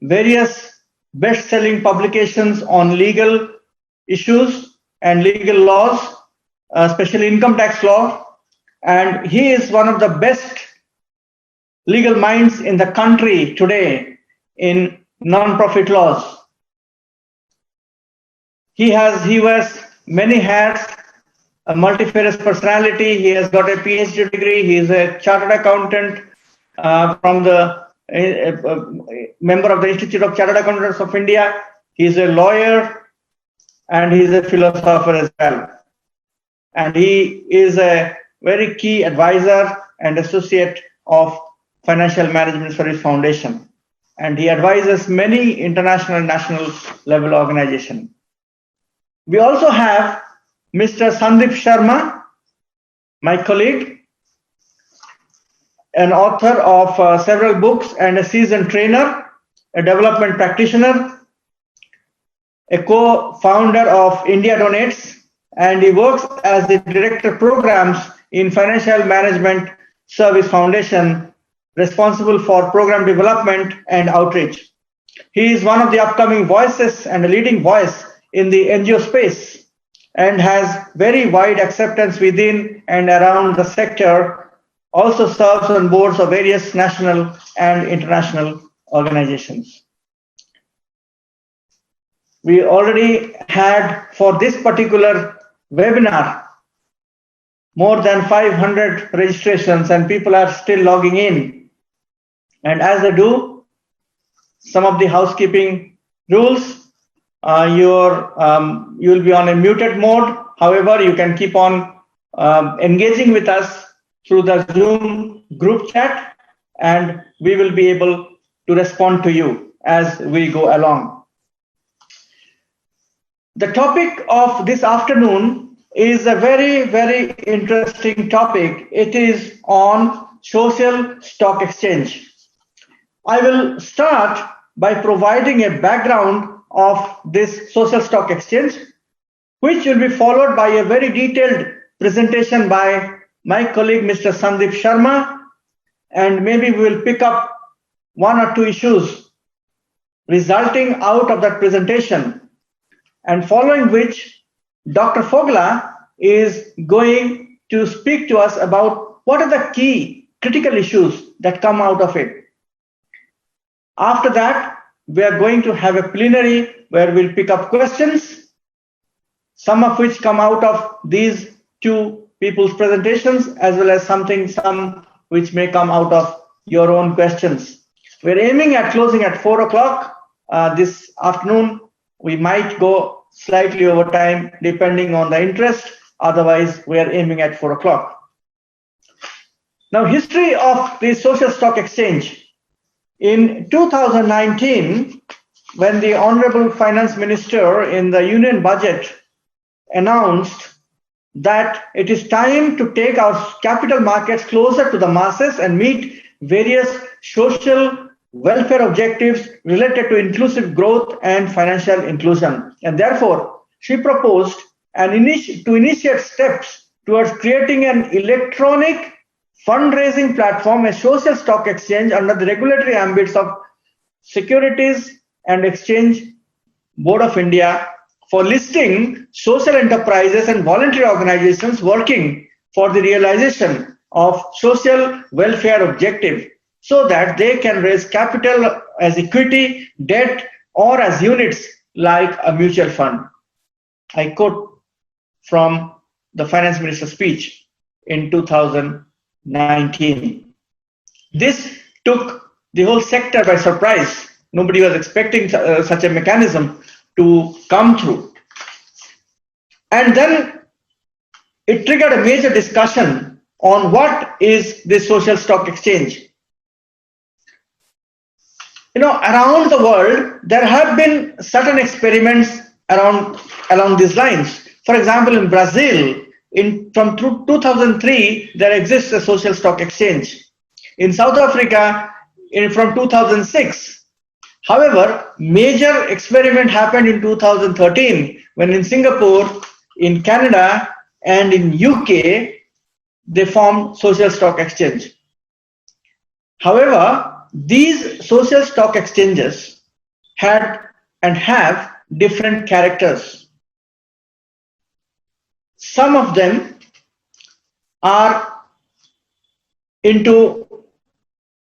various best-selling publications on legal issues and legal laws, especially income tax law. And he is one of the best legal minds in the country today in non-profit laws. He wears many hats, a multifarious personality. He has got a PhD degree. He is a chartered accountant from the member of the Institute of Chartered Accountants of India. He is a lawyer and he is a philosopher as well. And he is a very key advisor and associate of Financial Management Service Foundation. And he advises many international and national level organizations. We also have Mr. Sandeep Sharma, my colleague, an author of several books and a seasoned trainer, a development practitioner, a co-founder of India Donates, and he works as the Director of Programs in Financial Management Service Foundation, responsible for program development and outreach. He is one of the upcoming voices and a leading voice in the NGO space and has very wide acceptance within and around the sector, also serves on boards of various national and international organizations. We already had for this particular webinar more than 500 registrations and people are still logging in. And as they do, some of the housekeeping rules, you will be on a muted mode. However, you can keep on engaging with us through the Zoom group chat, and we will be able to respond to you as we go along. The topic of this afternoon is a very, very interesting topic. It is on social stock exchange. I will start by providing a background of this social stock exchange, which will be followed by a very detailed presentation by my colleague, Mr. Sandeep Sharma, and maybe we will pick up one or two issues resulting out of that presentation, and following which Dr. Fogla is going to speak to us about what are the key critical issues that come out of it. After that, we are going to have a plenary where we'll pick up questions, some of which come out of these two people's presentations, as well as some which may come out of your own questions. We're aiming at closing at 4 o'clock this afternoon. We might go slightly over time depending on the interest. Otherwise, we are aiming at 4 o'clock. Now, history of the social stock exchange. In 2019, when the Honorable Finance Minister in the Union Budget announced that it is time to take our capital markets closer to the masses and meet various social welfare objectives related to inclusive growth and financial inclusion. And therefore, she proposed to initiate steps towards creating an electronic fundraising platform, a social stock exchange under the regulatory ambits of Securities and Exchange Board of India for listing social enterprises and voluntary organizations working for the realization of social welfare objective so that they can raise capital as equity, debt, or as units like a mutual fund. I quote from the Finance Minister's speech in 2019. This took the whole sector by surprise. Nobody was expecting such a mechanism to come through. And then it triggered a major discussion on what is this social stock exchange. Around the world, there have been certain experiments along these lines. For example, in Brazil, from 2003, there exists a social stock exchange. In South Africa, from 2006. However, major experiment happened in 2013 when in Singapore, in Canada, and in UK, they formed social stock exchange. However, these social stock exchanges had and have different characters. Some of them are into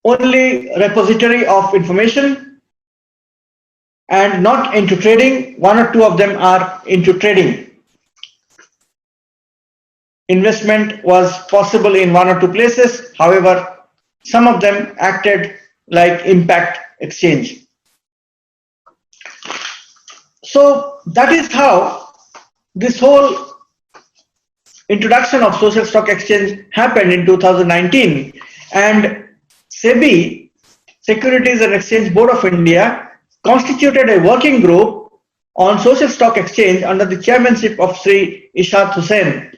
only repository of information and not into trading. One or two of them are into trading. Investment was possible in one or two places. However, some of them acted like impact exchange. So that is how this whole introduction of social stock exchange happened in 2019, and SEBI, Securities and Exchange Board of India, constituted a working group on social stock exchange under the chairmanship of Sri Ishaq Hussain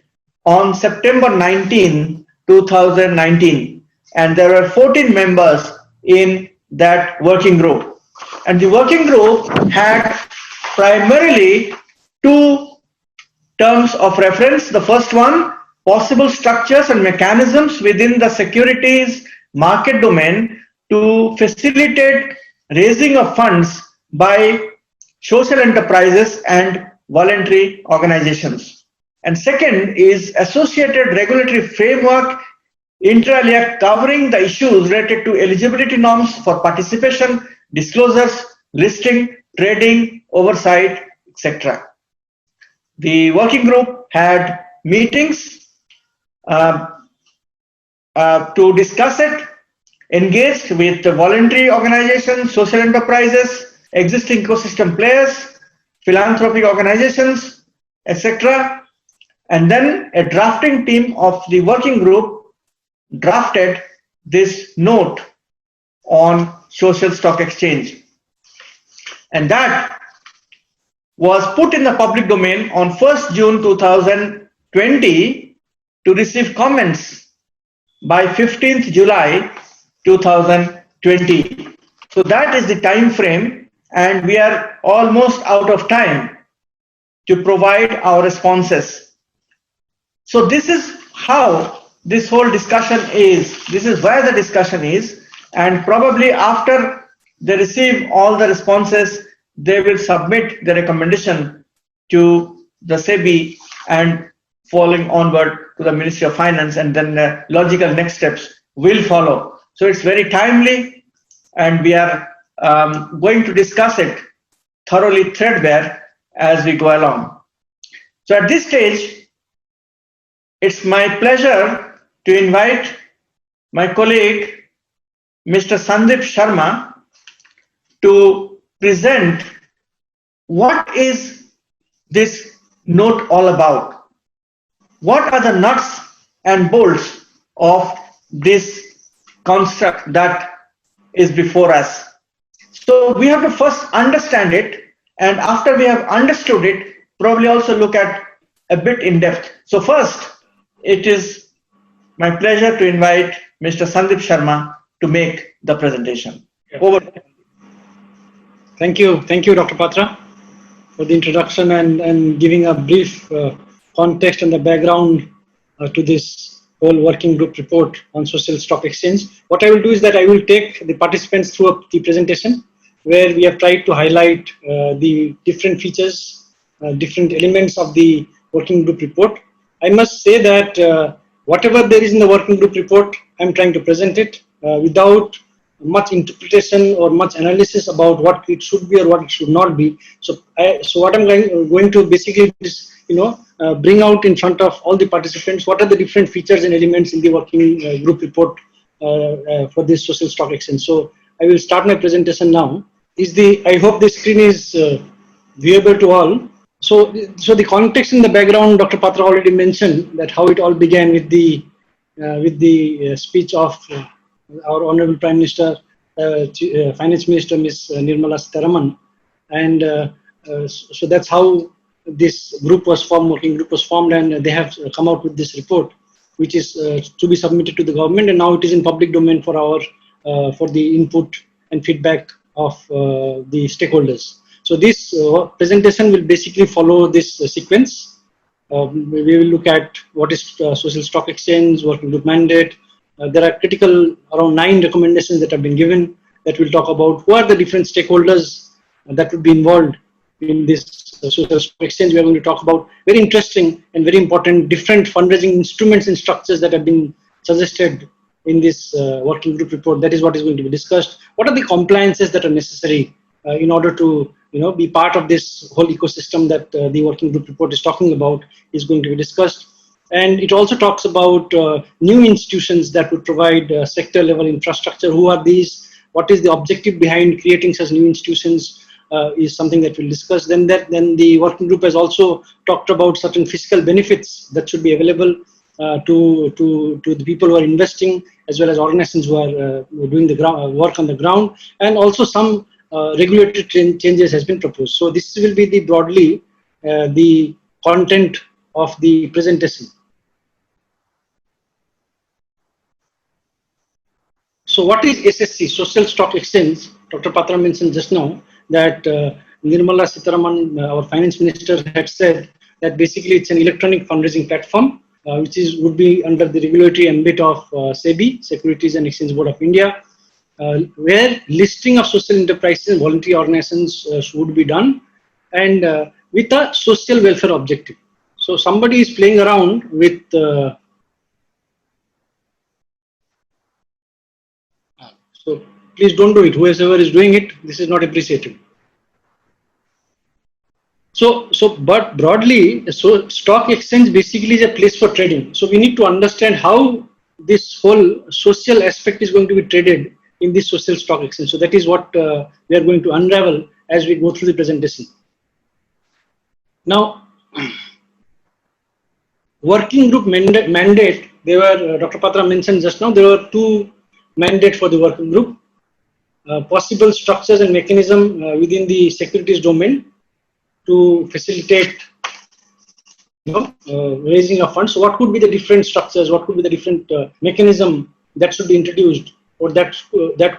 on September 19, 2019, and there were 14 members in that working group. And the working group had primarily two terms of reference. The first one, possible structures and mechanisms within the securities market domain to facilitate raising of funds by social enterprises and voluntary organizations. And second is associated regulatory framework inter alia covering the issues related to eligibility norms for participation, disclosures, listing, trading, oversight, etc. The working group had meetings to discuss it, engaged with the voluntary organizations, social enterprises, existing ecosystem players, philanthropic organizations, etc. And then a drafting team of the working group drafted this note on social stock exchange. And that was put in the public domain on 1st June 2020 to receive comments by 15th July 2020. So that is the time frame, and we are almost out of time to provide our responses. So this is how this whole discussion is. This is where the discussion is, and probably after they receive all the responses, they will submit the recommendation to the SEBI and following onward to the Ministry of Finance, and then the logical next steps will follow. So it's very timely, and we are going to discuss it thoroughly threadbare as we go along. So at this stage, it's my pleasure to invite my colleague, Mr. Sandeep Sharma, to present what is this note all about. What are the nuts and bolts of this construct that is before us? So we have to first understand it, and after we have understood it, probably also look at a bit in depth. So first, it is my pleasure to invite Mr. Sandeep Sharma to make the presentation. Over. Thank you, Dr. Patra, for the introduction and giving a brief context and the background to this whole working group report on social stock exchange. What I will do is that I will take the participants through the presentation, where we have tried to highlight the different features, different elements of the working group report. I must say that whatever there is in the working group report, I'm trying to present it without much interpretation or much analysis about what it should be or what it should not be. So what I'm going to basically is, bring out in front of all the participants what are the different features and elements in the working group report for this social stock exchange. So I will start my presentation now. I hope the screen is viewable to all. So the context in the background, Dr. Patra already mentioned that how it all began with the speech of our Honorable Prime Minister, Finance Minister, Ms. Nirmala Sitharaman, and so that's how this group was formed, working group was formed, and they have come out with this report, which is to be submitted to the government, and now it is in public domain for our for the input and feedback of the stakeholders. So this presentation will basically follow this sequence. We will look at what is social stock exchange, working group mandate. There are critical around 9 recommendations that have been given that will talk about who are the different stakeholders that would be involved in this social stock exchange. We are going to talk about very interesting and very important different fundraising instruments and structures that have been suggested in this working group report. That is what is going to be discussed. What are the compliances that are necessary in order to be part of this whole ecosystem that the working group report is talking about is going to be discussed. And it also talks about new institutions that would provide sector level infrastructure. Who are these? What is the objective behind creating such new institutions is something that we'll discuss. Then the working group has also talked about certain fiscal benefits that should be available to the people who are investing, as well as organizations who are doing the work on the ground, and also some regulatory changes has been proposed. So this will be the broadly the content of the presentation. So what is SSC, Social Stock Exchange? Dr. Patra mentioned just now that Nirmala Sitharaman, our finance minister, had said that basically it's an electronic fundraising platform, which would be under the regulatory ambit of SEBI, Securities and Exchange Board of India, where listing of social enterprises and voluntary organizations would be done, and with a social welfare objective. So somebody is playing around with so please don't do it. Whoever is doing it, this is not appreciated. But broadly, so stock exchange basically is a place for trading. So we need to understand how this whole social aspect is going to be traded in this social stock exchange. So that is what we are going to unravel as we go through the presentation. Now, working group mandate, there were, Dr. Patra mentioned just now, there were two mandates for the working group. Possible structures and mechanism within the securities domain to facilitate raising of funds. So what could be the different structures, what could be the different mechanism that should be introduced, or that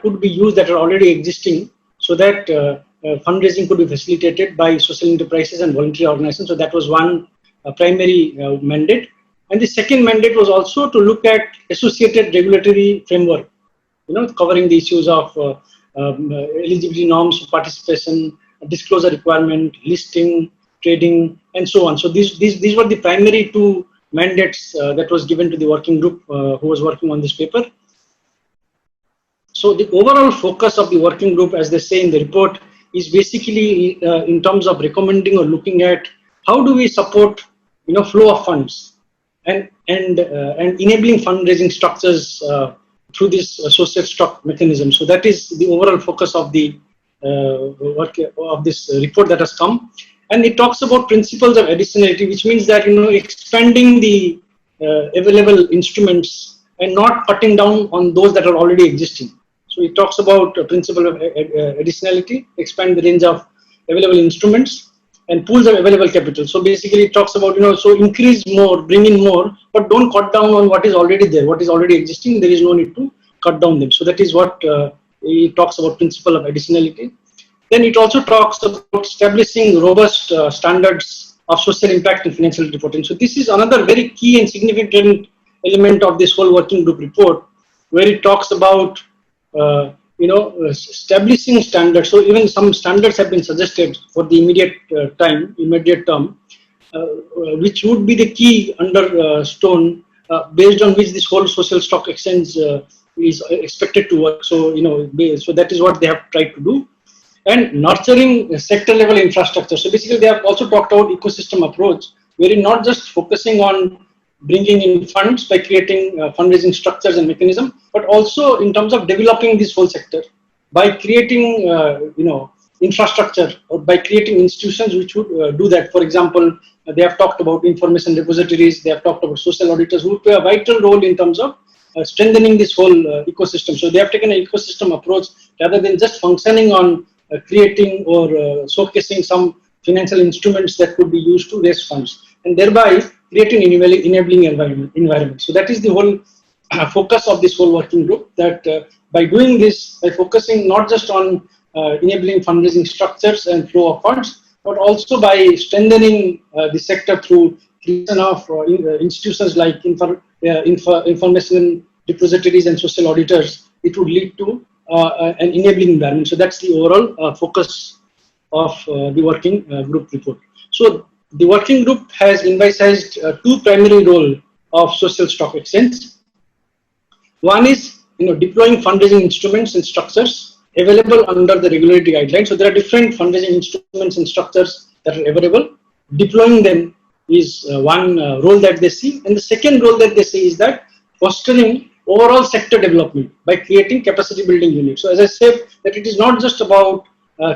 could be used that are already existing, so that fundraising could be facilitated by social enterprises and voluntary organizations. So that was one primary mandate. And the second mandate was also to look at associated regulatory framework, covering the issues of eligibility norms for participation, disclosure requirement, listing, trading, and so on. So these were the primary two mandates that was given to the working group who was working on this paper. So the overall focus of the working group, as they say in the report, is basically in terms of recommending or looking at how do we support flow of funds and enabling fundraising structures through this social stock mechanism. So that is the overall focus of the work of this report that has come, and it talks about principles of additionality, which means that expanding the available instruments and not cutting down on those that are already existing. So it talks about a principle of additionality, expand the range of available instruments and pools of available capital. So basically it talks about so increase more, bring in more, but don't cut down on what is already there, what is already existing. There is no need to cut down them. So that is what it talks about, principle of additionality. Then it also talks about establishing robust standards of social impact and financial reporting. So this is another very key and significant element of this whole working group report, where it talks about establishing standards. So even some standards have been suggested for the immediate term, which would be the key understone based on which this whole social stock exchange is expected to work. So so that is what they have tried to do. And nurturing sector level infrastructure. So basically they have also talked about ecosystem approach, wherein not just focusing on bringing in funds by creating fundraising structures and mechanism, but also in terms of developing this whole sector by creating infrastructure, or by creating institutions which would do that. For example, they have talked about information repositories, they have talked about social auditors who play a vital role in terms of strengthening this whole ecosystem. So they have taken an ecosystem approach rather than just functioning on creating or showcasing some financial instruments that could be used to raise funds, and thereby creating enabling environment. So that is the whole focus of this whole working group, that by doing this, by focusing not just on enabling fundraising structures and flow of funds, but also by strengthening the sector through creation of institutions like information repositories and social auditors, it would lead to an enabling environment. So that's the overall focus of the working group report. So the working group has envisaged two primary roles of social stock exchange. One is deploying fundraising instruments and structures available under the regulatory guidelines. So there are different fundraising instruments and structures that are available. Deploying them is one role that they see, and the second role that they see is that fostering overall sector development by creating capacity building units. So as I said, that it is not just about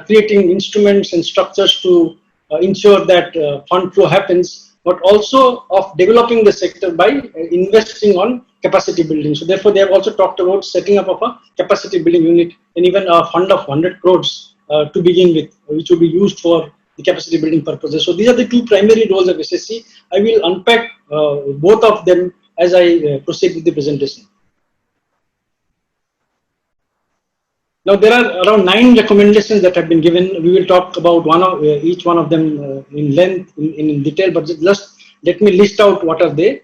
creating instruments and structures to ensure that fund flow happens, but also of developing the sector by investing on capacity building. So therefore, they have also talked about setting up of a capacity building unit and even a fund of 100 crores to begin with, which will be used for the capacity building purposes. So these are the two primary roles of SSC. I will unpack both of them as I proceed with the presentation. Now there are around 9 recommendations that have been given. We will talk about each one of them in length, in detail, but just let me list out what are they.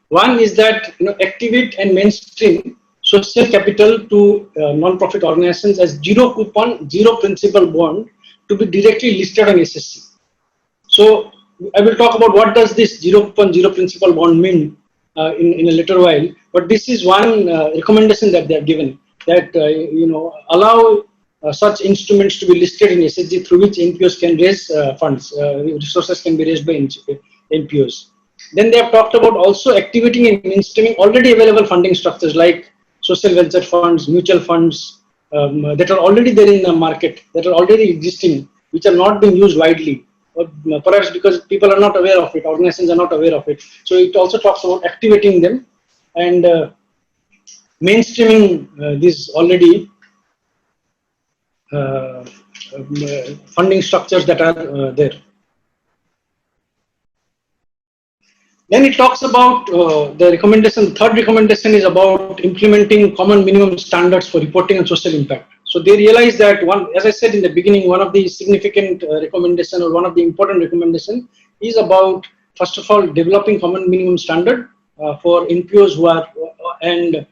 One is that activate and mainstream social capital to non-profit organizations as zero coupon, zero principal bond to be directly listed on SSC. So I will talk about what does this zero coupon, zero principal bond mean in a little while. But this is one recommendation that they have given, that allow such instruments to be listed in SSG through which NPOs can raise funds. Resources can be raised by NPOs. Then they have talked about also activating and mainstreaming already available funding structures like social welfare funds, mutual funds that are already there in the market, that are already existing, which are not being used widely, or perhaps because people are not aware of it, organizations are not aware of it. So it also talks about activating them and mainstreaming these already funding structures that are there. Then it talks about the recommendation. The third recommendation is about implementing common minimum standards for reporting on social impact. So they realize that as I said in the beginning, one of the significant recommendation or one of the important recommendation is about, first of all, developing common minimum standard for NPOs who are and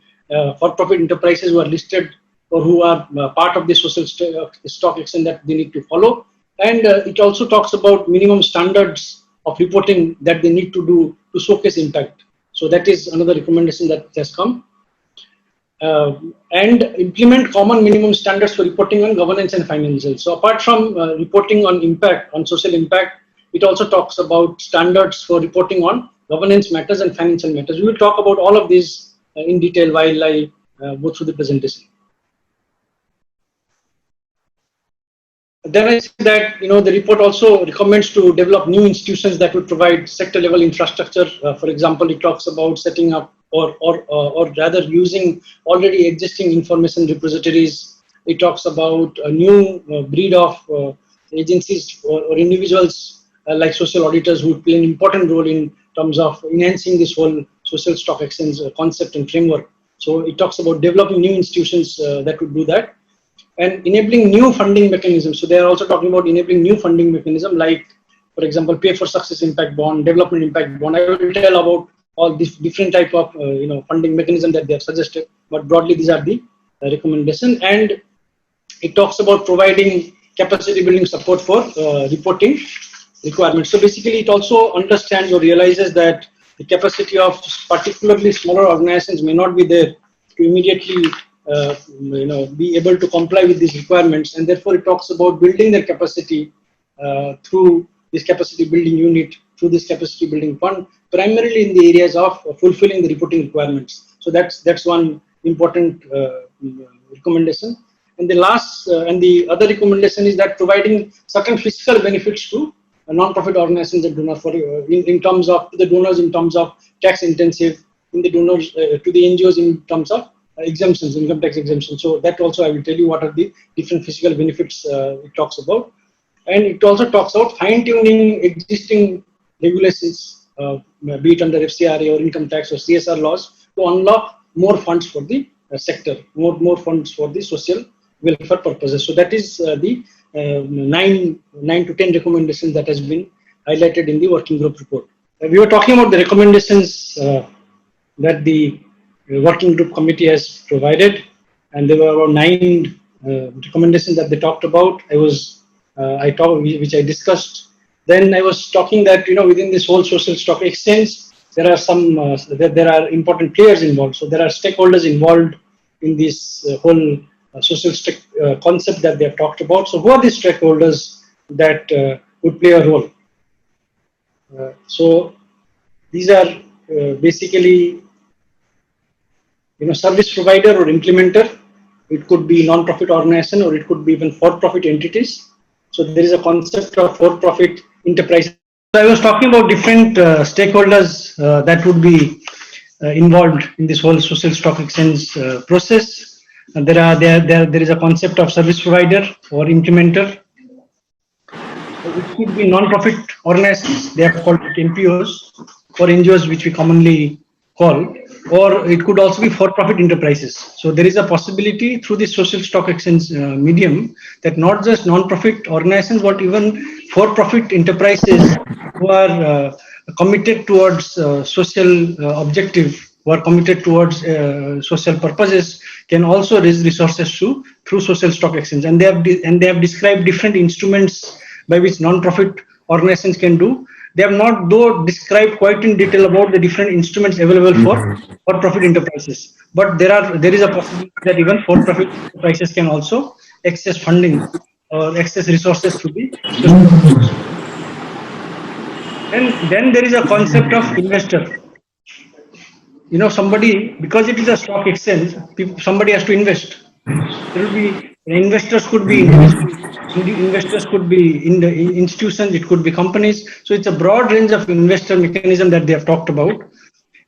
for-profit enterprises who are listed or who are part of the social stock exchange that they need to follow. And it also talks about minimum standards of reporting that they need to do to showcase impact. So that is another recommendation that has come. And implement common minimum standards for reporting on governance and financials. So apart from reporting on impact, on social impact, it also talks about standards for reporting on governance matters and financial matters. We will talk about all of these in detail while I go through the presentation. Then I say that the report also recommends to develop new institutions that would provide sector level infrastructure. For example, it talks about setting up or rather using already existing information repositories. It talks about a new breed of agencies or individuals like social auditors who would play an important role in terms of enhancing this whole social stock exchange concept and framework. So it talks about developing new institutions that would do that. And enabling new funding mechanisms. So they are also talking about enabling new funding mechanism, like, for example, pay for success impact bond, development impact bond. I will tell about all these different type of funding mechanism that they have suggested. But broadly, these are the recommendation. And it talks about providing capacity building support for reporting requirements. So basically, it also understands or realizes that the capacity of particularly smaller organizations may not be there to immediately be able to comply with these requirements, and therefore it talks about building their capacity through this capacity building unit, through this capacity building fund, primarily in the areas of fulfilling the reporting requirements. So that's one important recommendation. And the last and the other recommendation is that providing certain fiscal benefits to non-profit organizations and donors for in terms of the donors, in terms of tax intensive, in the donors to the NGOs in terms of exemptions, income tax exemptions. So that also I will tell you what are the different fiscal benefits it talks about. And it also talks about fine-tuning existing regulations, be it under FCRA or income tax or CSR laws, to unlock more funds for the sector, more funds for the social welfare purposes. So that is the 9 to 10 recommendations that has been highlighted in the working group report. We were talking about the recommendations that the working group committee has provided, and there were around 9 recommendations that they talked about. I was which I discussed. Then I was talking that within this whole social stock exchange, there are some there are important players involved. So there are stakeholders involved in this whole social concept that they have talked about. So who are these stakeholders that would play a role? So these are basically service provider or implementer. It could be non-profit organization, or it could be even for-profit entities. So there is a concept of for-profit enterprise. So I was talking about different stakeholders that would be involved in this whole social stock exchange process. And there is a concept of service provider or implementer. It could be non-profit organizations. They are called NPOs or NGOs, which we commonly call, or it could also be for-profit enterprises. So there is a possibility through the social stock exchange medium that not just non-profit organizations, but even for-profit enterprises who are committed towards social objective, who are committed towards social purposes, can also raise resources through social stock exchange. And they have described different instruments by which non-profit organizations can do. They have not, though, described quite in detail about the different instruments available for profit enterprises. But there is a possibility that even for-profit enterprises can also access funding or access resources to the. And then there is a concept of investor. Somebody, because it is a stock exchange, somebody has to invest. There will be investors, could be investors, could be in the institutions, it could be companies. So it's a broad range of investor mechanism that they have talked about.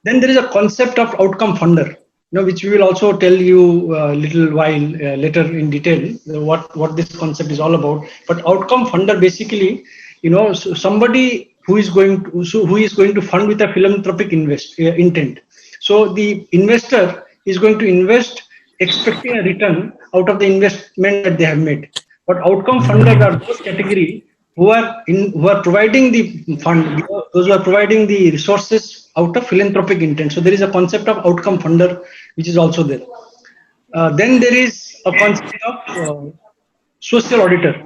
Then there is a concept of outcome funder, which we will also tell you a little while later in detail what this concept is all about. But outcome funder, basically, somebody who is going to fund with a philanthropic intent. So the investor is going to invest expecting a return out of the investment that they have made. But outcome funders are those category who are providing the fund, those who are providing the resources out of philanthropic intent. So there is a concept of outcome funder which is also there. Then there is a concept of social auditor.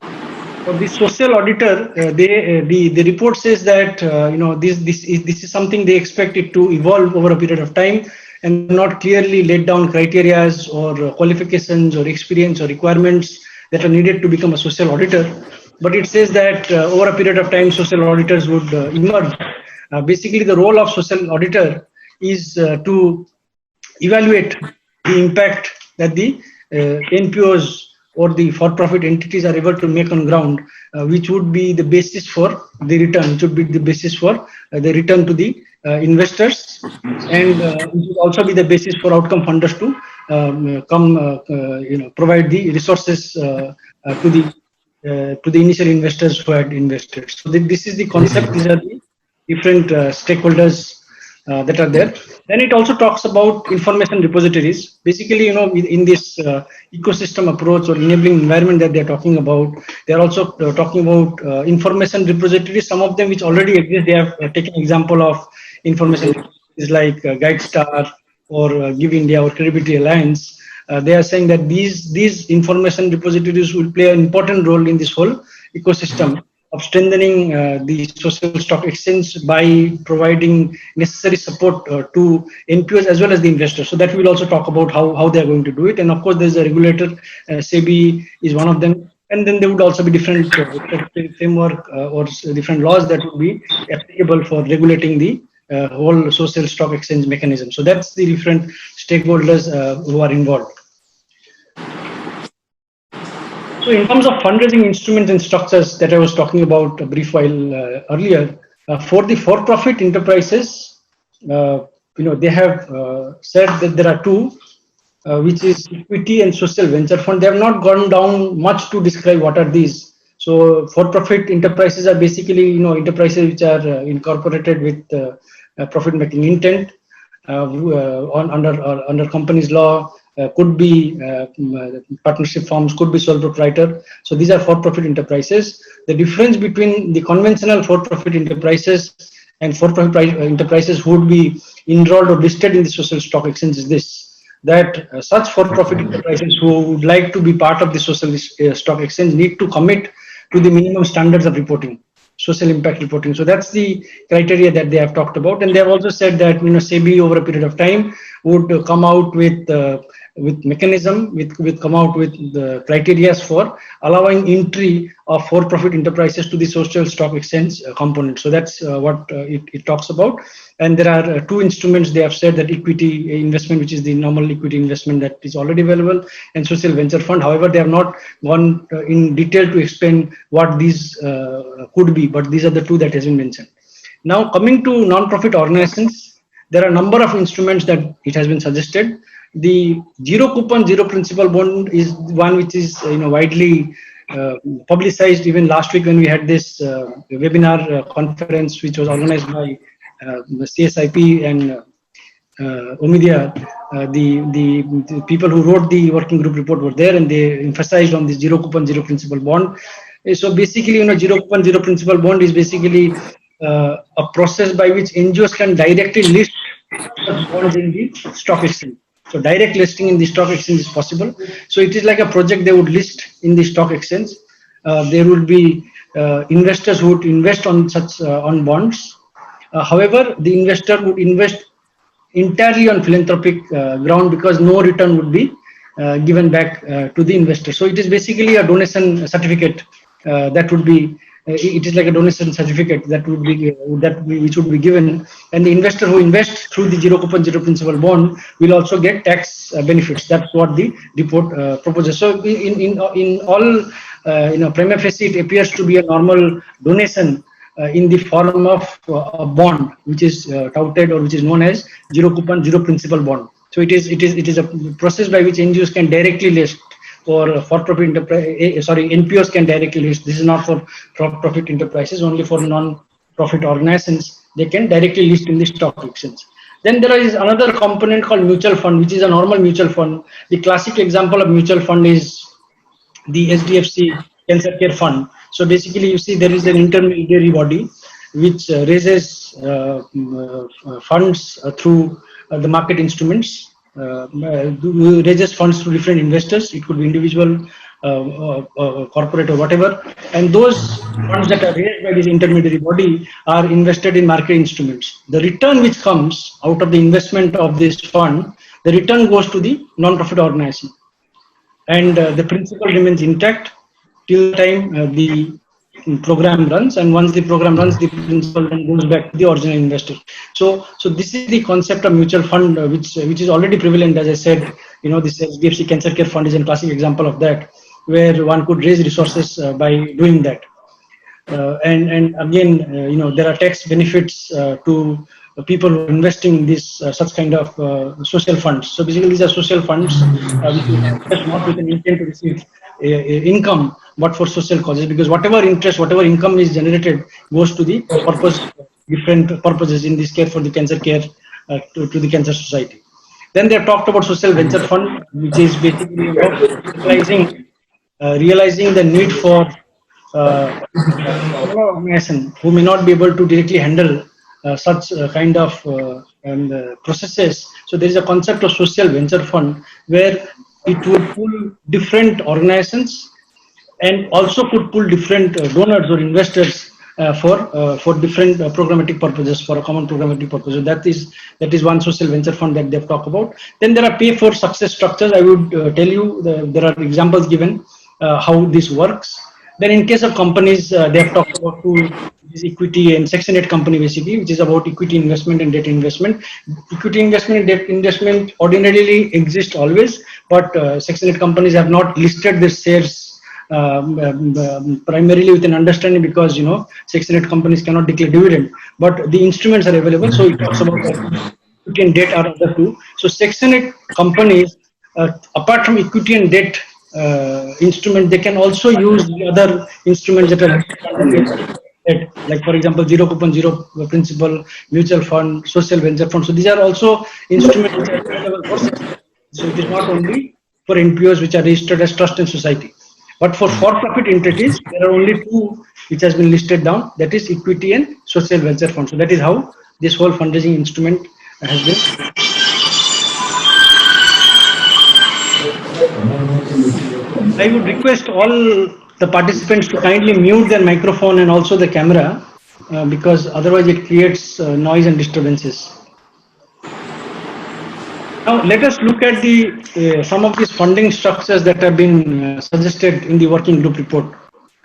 For the social auditor, the report says that this is something they expect it to evolve over a period of time, and not clearly laid down criteria or qualifications or experience or requirements that are needed to become a social auditor. But it says that over a period of time, social auditors would emerge. Basically, the role of social auditor is to evaluate the impact that the NPOs or the for-profit entities are able to make on ground, which would be the basis for the return, which would be the basis for the return to the investors, and which would also be the basis for outcome funders to provide the resources to the initial investors who had invested. So this is the concept. These are the different stakeholders that are there. Then it also talks about information repositories. Basically, in this ecosystem approach or enabling environment that they're talking about, they're also talking about information repositories. Some of them which already exist, they have taken example of information repositories like GuideStar or Give India or Credibility Alliance. They are saying that these information repositories will play an important role in this whole ecosystem of strengthening the social stock exchange by providing necessary support to NPOs as well as the investors. So that we will also talk about how they are going to do it. And of course, there is a regulator, SEBI is one of them. And then there would also be different framework or different laws that would be applicable for regulating the whole social stock exchange mechanism. So that's the different stakeholders who are involved. So in terms of fundraising instruments and structures that I was talking about a brief while earlier, for the for-profit enterprises, they have said that there are two, which is equity and social venture fund. They have not gone down much to describe what are these. So for-profit enterprises are basically, enterprises which are incorporated with profit-making intent under companies law. Could be partnership firms, could be sole proprietor. So these are for-profit enterprises. The difference between the conventional for-profit enterprises and for-profit enterprises who would be enrolled or listed in the social stock exchange is this. that such for-profit enterprises who would like to be part of the social stock exchange need to commit to the minimum standards of reporting, social impact reporting. So that's the criteria that they have talked about, and they have also said that SEBI over a period of time would come out with mechanism, with come out with the criteria for allowing entry of for-profit enterprises to the social stock exchange component. So that's what it talks about. And there are two instruments they have said, that equity investment, which is the normal equity investment that is already available, and social venture fund. However, they have not gone in detail to explain what these could be, but these are the two that has been mentioned. Now, coming to non-profit organizations, there are a number of instruments that it has been suggested. The zero coupon, zero principal bond is one which is widely publicized. Even last week when we had this webinar conference, which was organized by CSIP and Omidyar, the people who wrote the working group report were there, and they emphasized on this zero coupon, zero principal bond. So basically, zero coupon, zero principal bond is basically a process by which NGOs can directly list bonds in the stock exchange. So direct listing in the stock exchange is possible. So it is like a project they would list in the stock exchange. There would be investors who would invest on such on bonds. However, the investor would invest entirely on philanthropic ground, because no return would be given back to the investor. So it is basically a donation certificate that would be. It is like a donation certificate that would be which would be given, and the investor who invests through the zero coupon, zero principal bond will also get tax benefits. That's what the report proposes. So in all prima facie, it appears to be a normal donation in the form of a bond, which is touted, or which is known as zero coupon, zero principal bond. So it is a process by which NGOs can directly list, or for-profit enterprise, NPOs can directly list. This is not for profit enterprises, only for non-profit organizations. They can directly list in the stock exchange. Then there is another component called mutual fund, which is a normal mutual fund. The classic example of mutual fund is the HDFC Cancer Care Fund. So basically, you see there is an intermediary body which raises funds through the market instruments. Raises funds to different investors. It could be individual, corporate, or whatever. And those funds that are raised by this intermediary body are invested in market instruments. The return which comes out of the investment of this fund, the return goes to the non-profit organization, and the principal remains intact till the time the program runs, and once the program runs, the principal then goes back to the original investor. So this is the concept of mutual fund, which is already prevalent. As I said, this HDFC Cancer Care Fund is a classic example of that, where one could raise resources by doing that. And again, there are tax benefits to people who are investing in this such kind of social funds. So basically, these are social funds which invest not with an intent to receive income, but for social causes, because whatever interest, whatever income is generated goes to the purpose, different purposes. In this case, for the cancer care, to the cancer society. Then they have talked about social venture fund, which is basically realizing the need for organization who may not be able to directly handle such kind of processes. So there is a concept of social venture fund where it would pull different organizations and also could pull different donors or investors for different programmatic purposes, for a common programmatic purpose. So that is one social venture fund that they've talked about. Then there are pay for success structures. I would tell you there are examples given how this works. Then in case of companies, they have talked about two, equity and Section 8 company basically, which is about equity investment and debt investment. Equity investment and debt investment ordinarily exist always, but Section 8 companies have not listed their shares primarily with an understanding, because Section 8 companies cannot declare dividend, but the instruments are available. So it talks about equity and debt are other two. So Section 8 companies, apart from equity and debt instrument, they can also use the other instruments that are like, for example, zero coupon, zero principal, mutual fund, social venture fund. So these are also instruments which are available for Section 8. So it is not only for NPOs which are registered as trust and society, but for for-profit entities, there are only two which has been listed down, that is equity and social venture fund. So that is how this whole fundraising instrument has been I would request all the participants to kindly mute their microphone and also the camera because otherwise it creates noise and disturbances. Now let us look at the some of these funding structures that have been suggested in the working group report.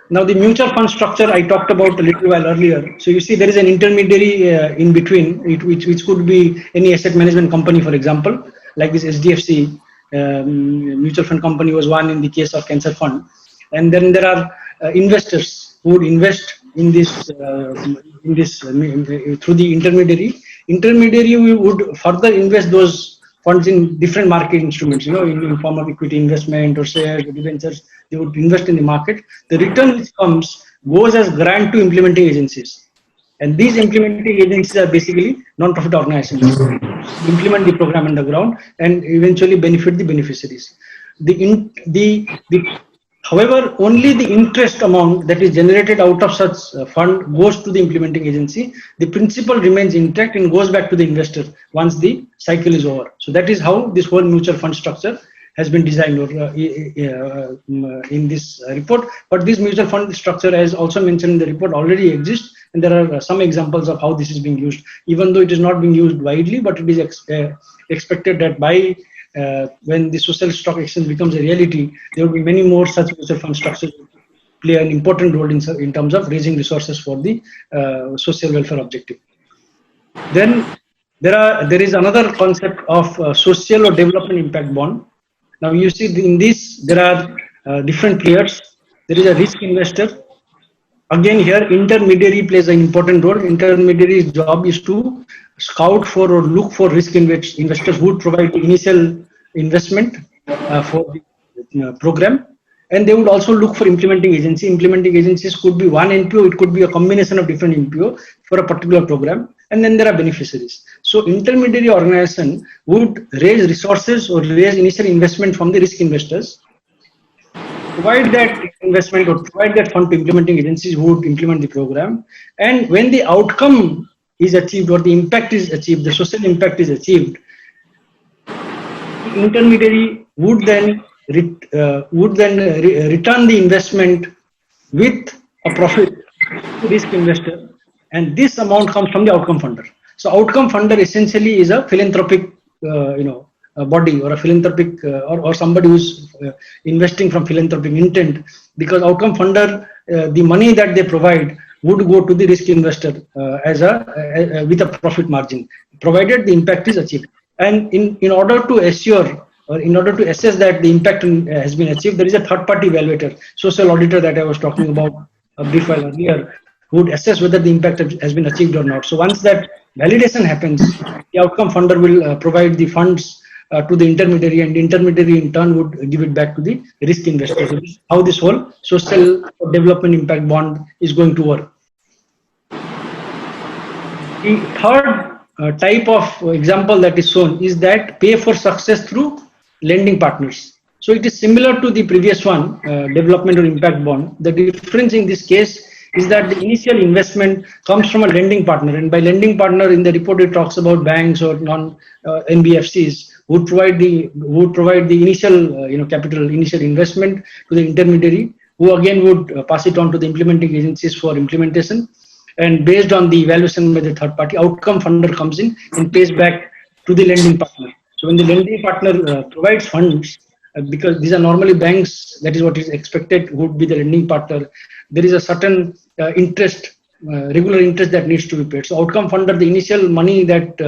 Now the mutual fund structure I talked about a little while earlier. So you see there is an intermediary in between, which could be any asset management company, for example, like this SDFC mutual fund company was one in the case of Cancer Fund. And then there are investors who would invest in this through the intermediary. Intermediary would further invest those funds in different market instruments, in form of equity investment or shares or debentures. They would invest in the market. The return which comes goes as grant to implementing agencies. And these implementing agencies are basically non-profit organizations. Implement the program on the ground and eventually benefit the beneficiaries. However, only the interest amount that is generated out of such fund goes to the implementing agency. The principal remains intact and goes back to the investor once the cycle is over. So that is how this whole mutual fund structure has been designed in this report. But this mutual fund structure, as also mentioned in the report, already exists, and there are some examples of how this is being used, even though it is not being used widely, but it is expected that by when the social stock exchange becomes a reality, there will be many more such mutual fund structures play an important role in terms of raising resources for the social welfare objective. Then there is another concept of social or development impact bond. Now you see in this there are different players. There is a risk investor. Again here intermediary plays an important role. Intermediary's job is to scout for or look for risk investors who would provide the initial investment for the program, and they would also look for implementing agency. Implementing agencies could be one NPO, it could be a combination of different NPO for a particular program, and then there are beneficiaries. So intermediary organization would raise resources or raise initial investment from the risk investors, provide that investment or provide that fund to implementing agencies who would implement the program, and when the outcome is achieved or the impact is achieved, the social impact is achieved, the intermediary would then return the investment with a profit to risk investor, and this amount comes from the outcome funder. So outcome funder essentially is a philanthropic a body or a philanthropic or somebody who's investing from philanthropic intent, because outcome funder, the money that they provide would go to the risk investor with a profit margin, provided the impact is achieved. And in order to assure or in order to assess that the impact has been achieved, there is a third-party evaluator, social auditor that I was talking about a brief while earlier, who would assess whether the impact has been achieved or not. So once that validation happens, the outcome funder will provide the funds to the intermediary, and the intermediary in turn would give it back to the risk investor. So this is how this whole social development impact bond is going to work. The third type of example that is shown is that pay for success through lending partners. So it is similar to the previous one, development or impact bond. The difference in this case is that the initial investment comes from a lending partner, and by lending partner in the report it talks about banks or non-NBFCs would provide the initial capital, initial investment to the intermediary, who again would pass it on to the implementing agencies for implementation. And based on the evaluation by the third party, outcome funder comes in and pays back to the lending partner. So when the lending partner provides funds, because these are normally banks, that is what is expected would be the lending partner, there is a certain interest, regular interest that needs to be paid. So outcome funder, the initial money that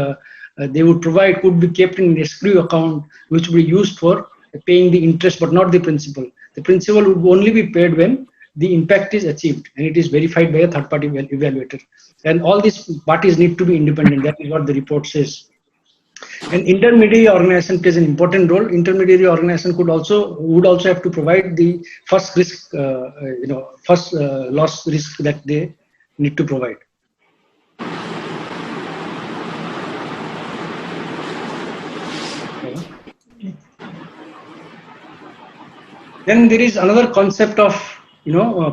they would provide could be kept in an escrow account, which would be used for paying the interest, but not the principal. The principal would only be paid when the impact is achieved and it is verified by a third party evaluator. And all these parties need to be independent. That is what the report says. An intermediary organization plays an important role. Intermediary organization would also have to provide the first risk, first loss risk that they need to provide. Then there is another concept of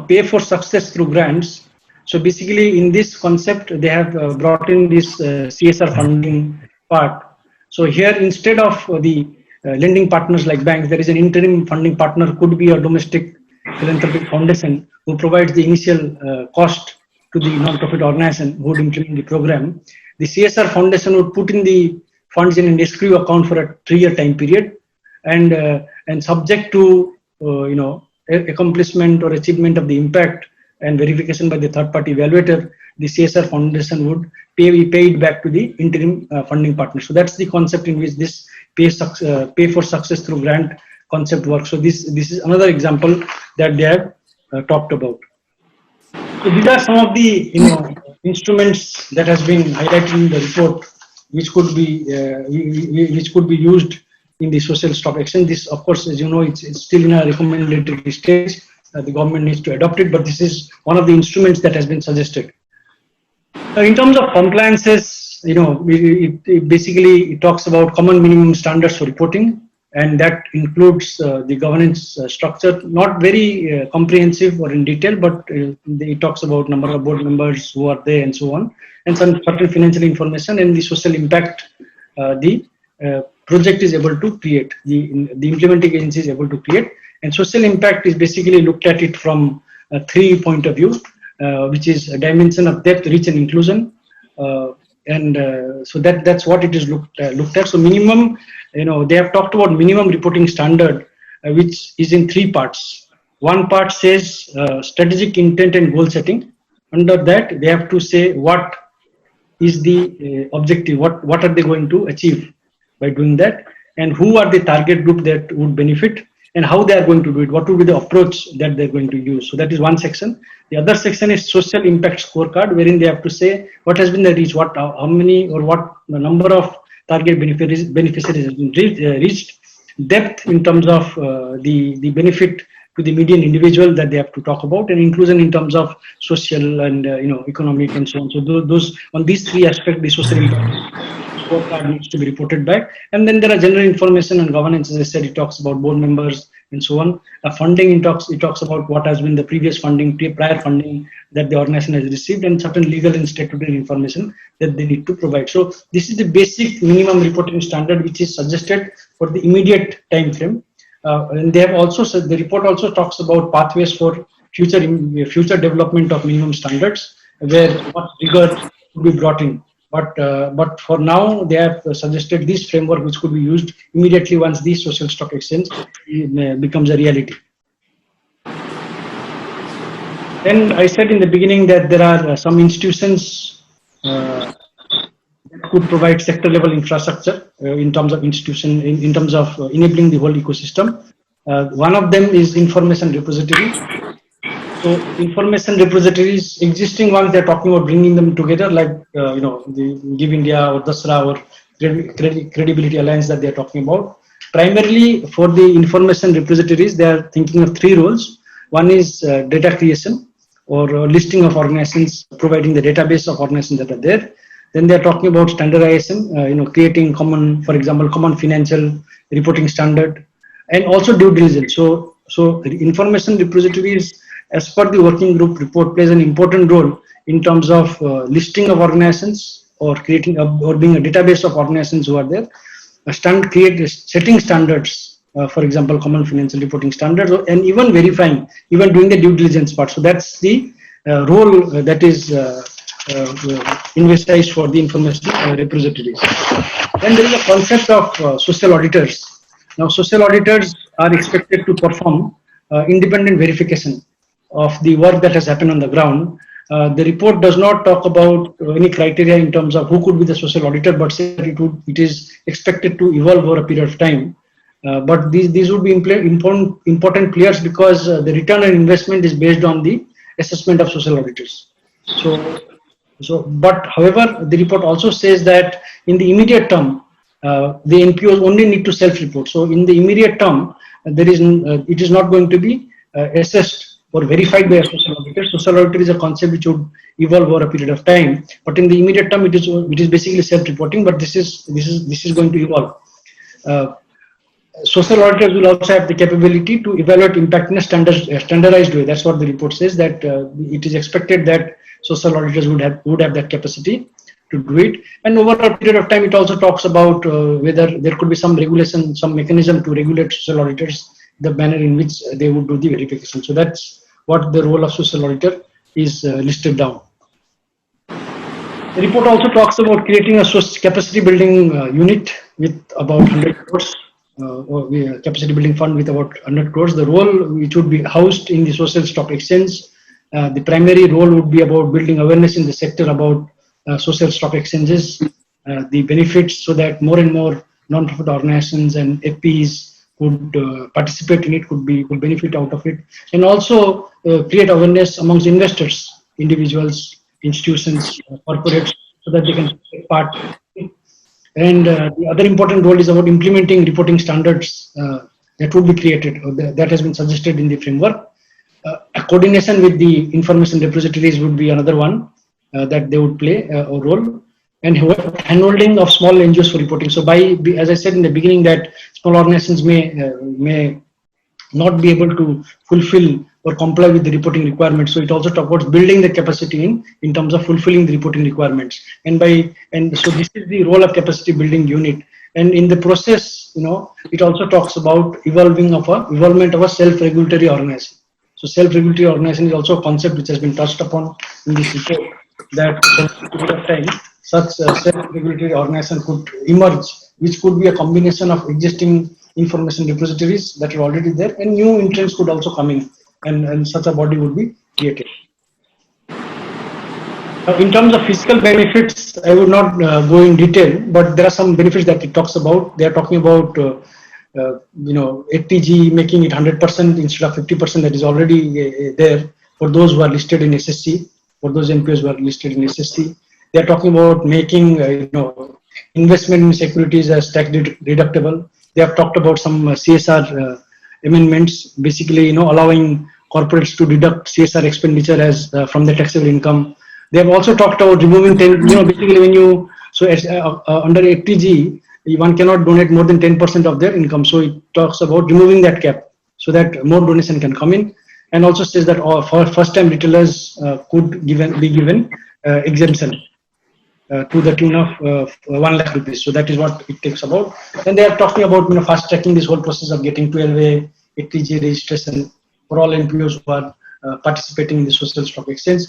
pay for success through grants. So basically, in this concept, they have brought in this CSR funding part. So here, instead of the lending partners like banks, there is an interim funding partner, could be a domestic philanthropic foundation who provides the initial cost to the non-profit organization who would implement the program. The CSR foundation would put in the funds in an escrow account for a 3-year time period, and subject to accomplishment or achievement of the impact and verification by the third-party evaluator, the CSR foundation would pay it back to the interim funding partner. So that's the concept in which this pay for success through grant concept works. So this is another example that they have talked about. So these are some of the instruments that has been highlighted in the report, which could be used in the social stock exchange. This, of course, as you know, it's still in a recommendatory stage. The government needs to adopt it, but this is one of the instruments that has been suggested. In terms of compliances, it talks about common minimum standards for reporting, and that includes the governance structure, not very comprehensive or in detail, but it talks about number of board members, who are there, and so on, and some certain financial information and the social impact the project is able to create, the implementing agency is able to create. And social impact is basically looked at it from 3 points of view, which is a dimension of depth, reach, and inclusion. So that's what it is looked at. So minimum, they have talked about minimum reporting standard, which is in 3 parts. One part says strategic intent and goal setting. Under that, they have to say what is the objective, what are they going to achieve by doing that, and who are the target group that would benefit, and how they are going to do it, what will be the approach that they're going to use. So that is one section. The other section is social impact scorecard, wherein they have to say what has been the reach, how many or what the number of target beneficiaries has been reached, depth in terms of the benefit to the median individual that they have to talk about, and inclusion in terms of social and economic and so on. So those on these 3 aspects, the social impact scorecard needs to be reported back. And then there are general information and governance. As I said, it talks about board members and so on. Funding, it talks about what has been the previous funding, prior funding that the organization has received, and certain legal and statutory information that they need to provide. So this is the basic minimum reporting standard which is suggested for the immediate time frame. And they have also said, the report also talks about pathways for future development of minimum standards, where what rigor could be brought in. But for now, they have suggested this framework which could be used immediately once the social stock exchange becomes a reality. Then I said in the beginning that there are some institutions that could provide sector level infrastructure in terms of institution, in terms of enabling the whole ecosystem. One of them is information repository. So information repositories, existing ones, they're talking about bringing them together, like the Give India or Dasra or Credibility Alliance that they're talking about. Primarily for the information repositories, they are thinking of 3 roles. One is data creation or listing of organizations, providing the database of organizations that are there. Then they're talking about standardization, creating common, for example, common financial reporting standard, and also due diligence. So the information repositories, as per the working group report, plays an important role in terms of listing of organizations or creating or being a database of organizations who are there, setting standards, for example, common financial reporting standards, and even verifying, even doing the due diligence part. So that's the role that is envisaged for the information repositories. Then there is a concept of social auditors. Now, social auditors are expected to perform independent verification of the work that has happened on the ground. The report does not talk about any criteria in terms of who could be the social auditor, but it is expected to evolve over a period of time. But these would be important players because the return on investment is based on the assessment of social auditors. But however, the report also says that in the immediate term, the NPOs only need to self-report. So in the immediate term, it is not going to be assessed or verified by a social auditor. Social auditor is a concept which would evolve over a period of time, but in the immediate term, it is basically self-reporting. But this is going to evolve. Social auditors will also have the capability to evaluate impact in a standardized way. That's what the report says, that it is expected that social auditors would have that capacity. to do it. And over a period of time, it also talks about whether there could be some regulation, some mechanism to regulate social auditors, the manner in which they would do the verification. So that's what the role of social auditor is listed down. The report also talks about creating a capacity building unit with about 100 crores, or capacity building fund with about 100 crores. The role which would be housed in the social stock exchange. The primary role would be about building awareness in the sector about social stock exchanges, the benefits, so that more and more non-profit organizations and FPs could participate in it, could benefit out of it, and also create awareness amongst investors, individuals, institutions, corporates, so that they can take part. And the other important role is about implementing reporting standards that would be created, or that has been suggested in the framework. Coordination with the information repositories would be another one that they would play a role, and handholding of small NGOs for reporting. So, as I said in the beginning, that small organizations may not be able to fulfill or comply with the reporting requirements. So it also talks about building the capacity in terms of fulfilling the reporting requirements. And so this is the role of capacity building unit. And in the process, it also talks about involvement of a self-regulatory organization. So self-regulatory organization is also a concept which has been touched upon in this report, that for a period of time, such self-regulatory organization could emerge, which could be a combination of existing information repositories that are already there, and new entrants could also come in, and such a body would be created. In terms of fiscal benefits, I would not go in detail, but there are some benefits that it talks about. They are talking about 8TG making it 100% instead of 50% that is already there for those who are listed in SSC, for those NPOs who are listed in SSC. They are talking about making investment in securities as tax deductible. They have talked about some CSR amendments, basically allowing corporates to deduct CSR expenditure as from the taxable income. They have also talked about removing basically when you under 8TG one cannot donate more than 10% of their income. So it talks about removing that cap so that more donation can come in, and also says that for first-time retailers could be given exemption to the tune of 1 lakh rupees. So that is what it takes about. And they are talking about fast tracking this whole process of getting 12A 8TG registration for all NPOs who are participating in the social stock exchange.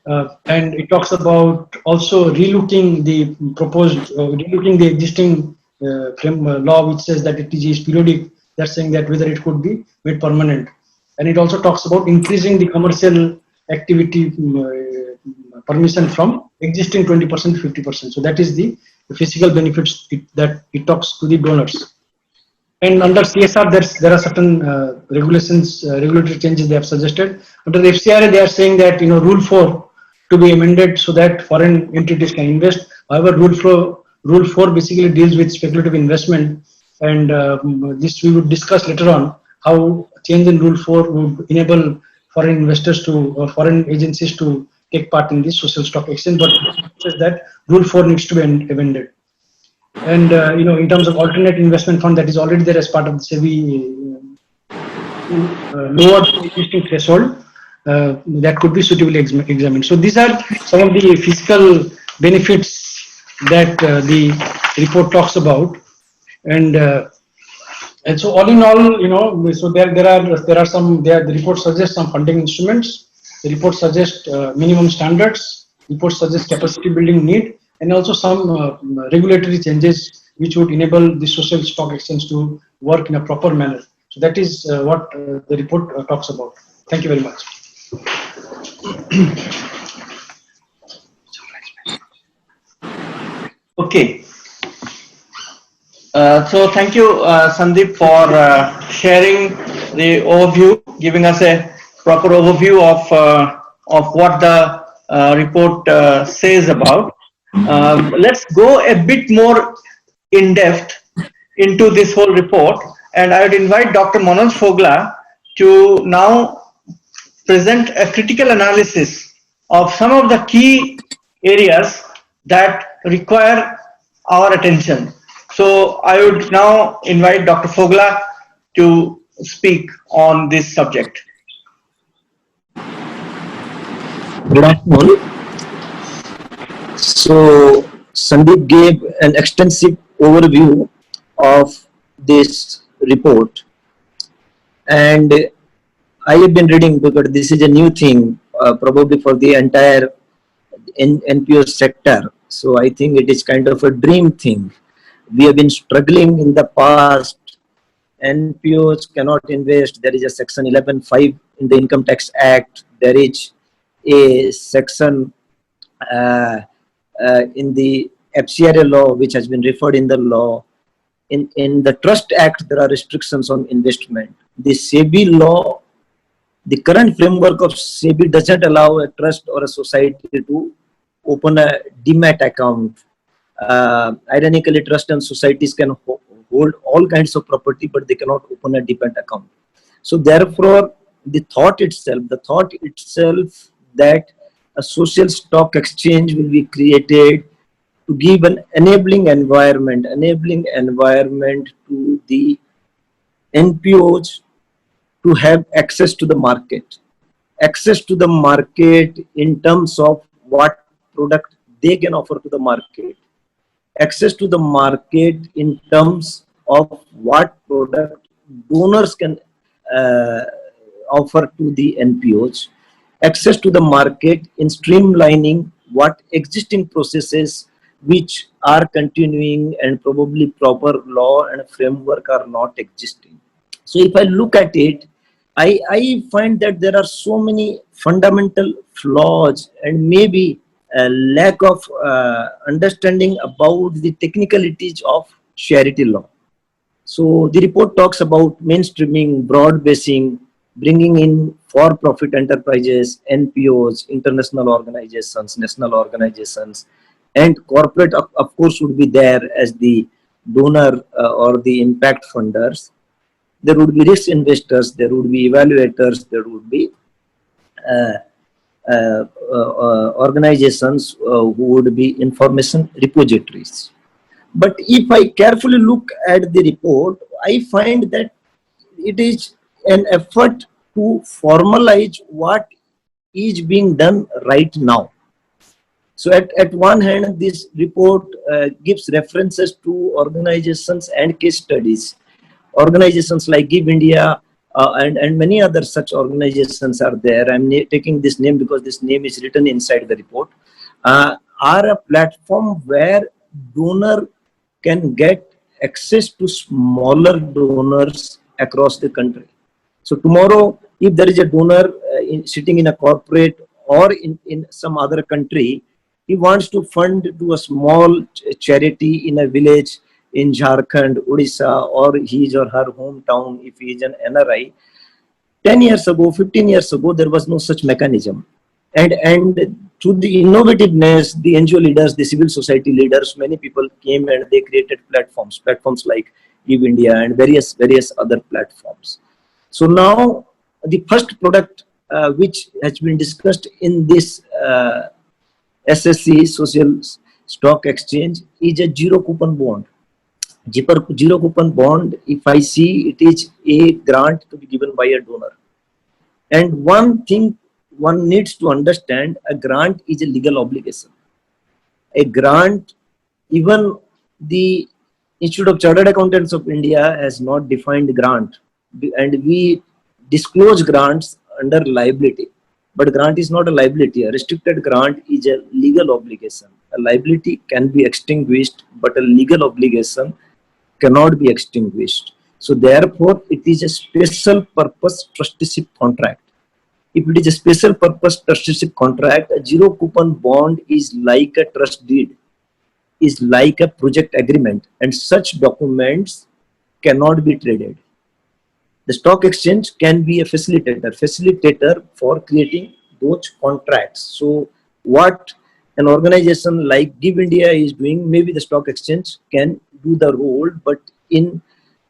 And it talks about also relooking the existing law, which says that 8TG is periodic. They're saying that whether it could be made permanent. And it also talks about increasing the commercial activity permission from existing 20% to 50%. So that is the physical benefits that it talks to the donors. And under CSR, there are certain regulations, regulatory changes they have suggested. Under the FCRA, they are saying that Rule 4 to be amended so that foreign entities can invest. However, Rule 4 basically deals with speculative investment, and this we would discuss later on, how change in Rule 4 would enable foreign investors or foreign agencies to take part in this social stock exchange. But it says that Rule 4 needs to be amended. And in terms of alternate investment fund that is already there as part of the SEBI, lower existing threshold, that could be suitably examined. So these are some of the fiscal benefits that the report talks about, and so all in all, so there are some. The report suggests some funding instruments. The report suggests minimum standards. The report suggests capacity building need, and also some regulatory changes which would enable the social stock exchange to work in a proper manner. So that is what the report talks about. Thank you very much. Okay. So thank you, Sandeep, for sharing the overview, giving us a proper overview of what the report says about. Let's go a bit more in depth into this whole report, and I would invite Dr. Manoj Fogla to now present a critical analysis of some of the key areas that require our attention. So I would now invite Dr. Fogla to speak on this subject. Good afternoon. So Sandeep gave an extensive overview of this report, and I have been reading because this is a new thing, probably for the entire NPO sector. So I think it is kind of a dream thing. We have been struggling in the past. NPOs cannot invest. There is a section 11(5) in the Income Tax Act. There is a section in the FCRA law, which has been referred in the law. In the Trust Act, there are restrictions on investment. The SEBI law, the current framework of SEBI doesn't allow a trust or a society to open a demat account. Ironically, trust and societies can hold all kinds of property, but they cannot open a demat account. So therefore, the thought itself that a social stock exchange will be created to give an enabling environment to the NPOs to have access to the market in terms of what product they can offer to the market, access to the market in terms of what product donors can uh, offer to the NPOs, access to the market in streamlining what existing processes which are continuing and probably proper law and framework are not existing. So if I look at it, I find that there are so many fundamental flaws and maybe a lack of understanding about the technicalities of charity law. So the report talks about mainstreaming, broad basing, bringing in for-profit enterprises, NPOs, international organizations, national organizations, and corporate, of course, would be there as the donor or the impact funders. There would be risk investors, there would be evaluators, there would be uh, organizations who would be information repositories. But if I carefully look at the report, I find that it is an effort to formalize what is being done right now. So at one hand, this report gives references to organizations and case studies. Organizations like Give India and many other such organizations are there. I'm taking this name because this name is written inside the report. Are a platform where donor can get access to smaller donors across the country. So tomorrow, if there is a donor sitting in a corporate or in some other country, he wants to fund to a small charity in a village in Jharkhand, Odisha, or his or her hometown, if he is an NRI. 10 years ago, 15 years ago, there was no such mechanism. And through the innovativeness, the NGO leaders, the civil society leaders, many people came and they created platforms like Give India and various other platforms. So now the first product which has been discussed in this SSC, Social Stock Exchange, is a zero coupon bond. Zero coupon bond, if I see, it is a grant to be given by a donor. And one thing one needs to understand, a grant is a legal obligation. A grant, even the Institute of Chartered Accountants of India has not defined grant, and we disclose grants under liability. But grant is not a liability. A restricted grant is a legal obligation. A liability can be extinguished, but a legal obligation cannot be extinguished. So therefore, it is a special purpose trusteeship contract. If it is a special purpose trusteeship contract, a zero coupon bond is like a trust deed, is like a project agreement, and such documents cannot be traded. The stock exchange can be a facilitator for creating those contracts. So what an organization like Give India is doing, maybe the stock exchange can do the role, but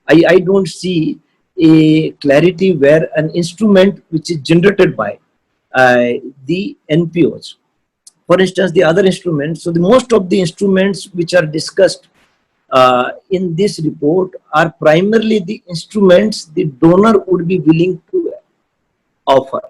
I don't see a clarity where an instrument which is generated by the NPOs. For instance, the other instruments, so the most of the instruments which are discussed in this report are primarily the instruments the donor would be willing to offer.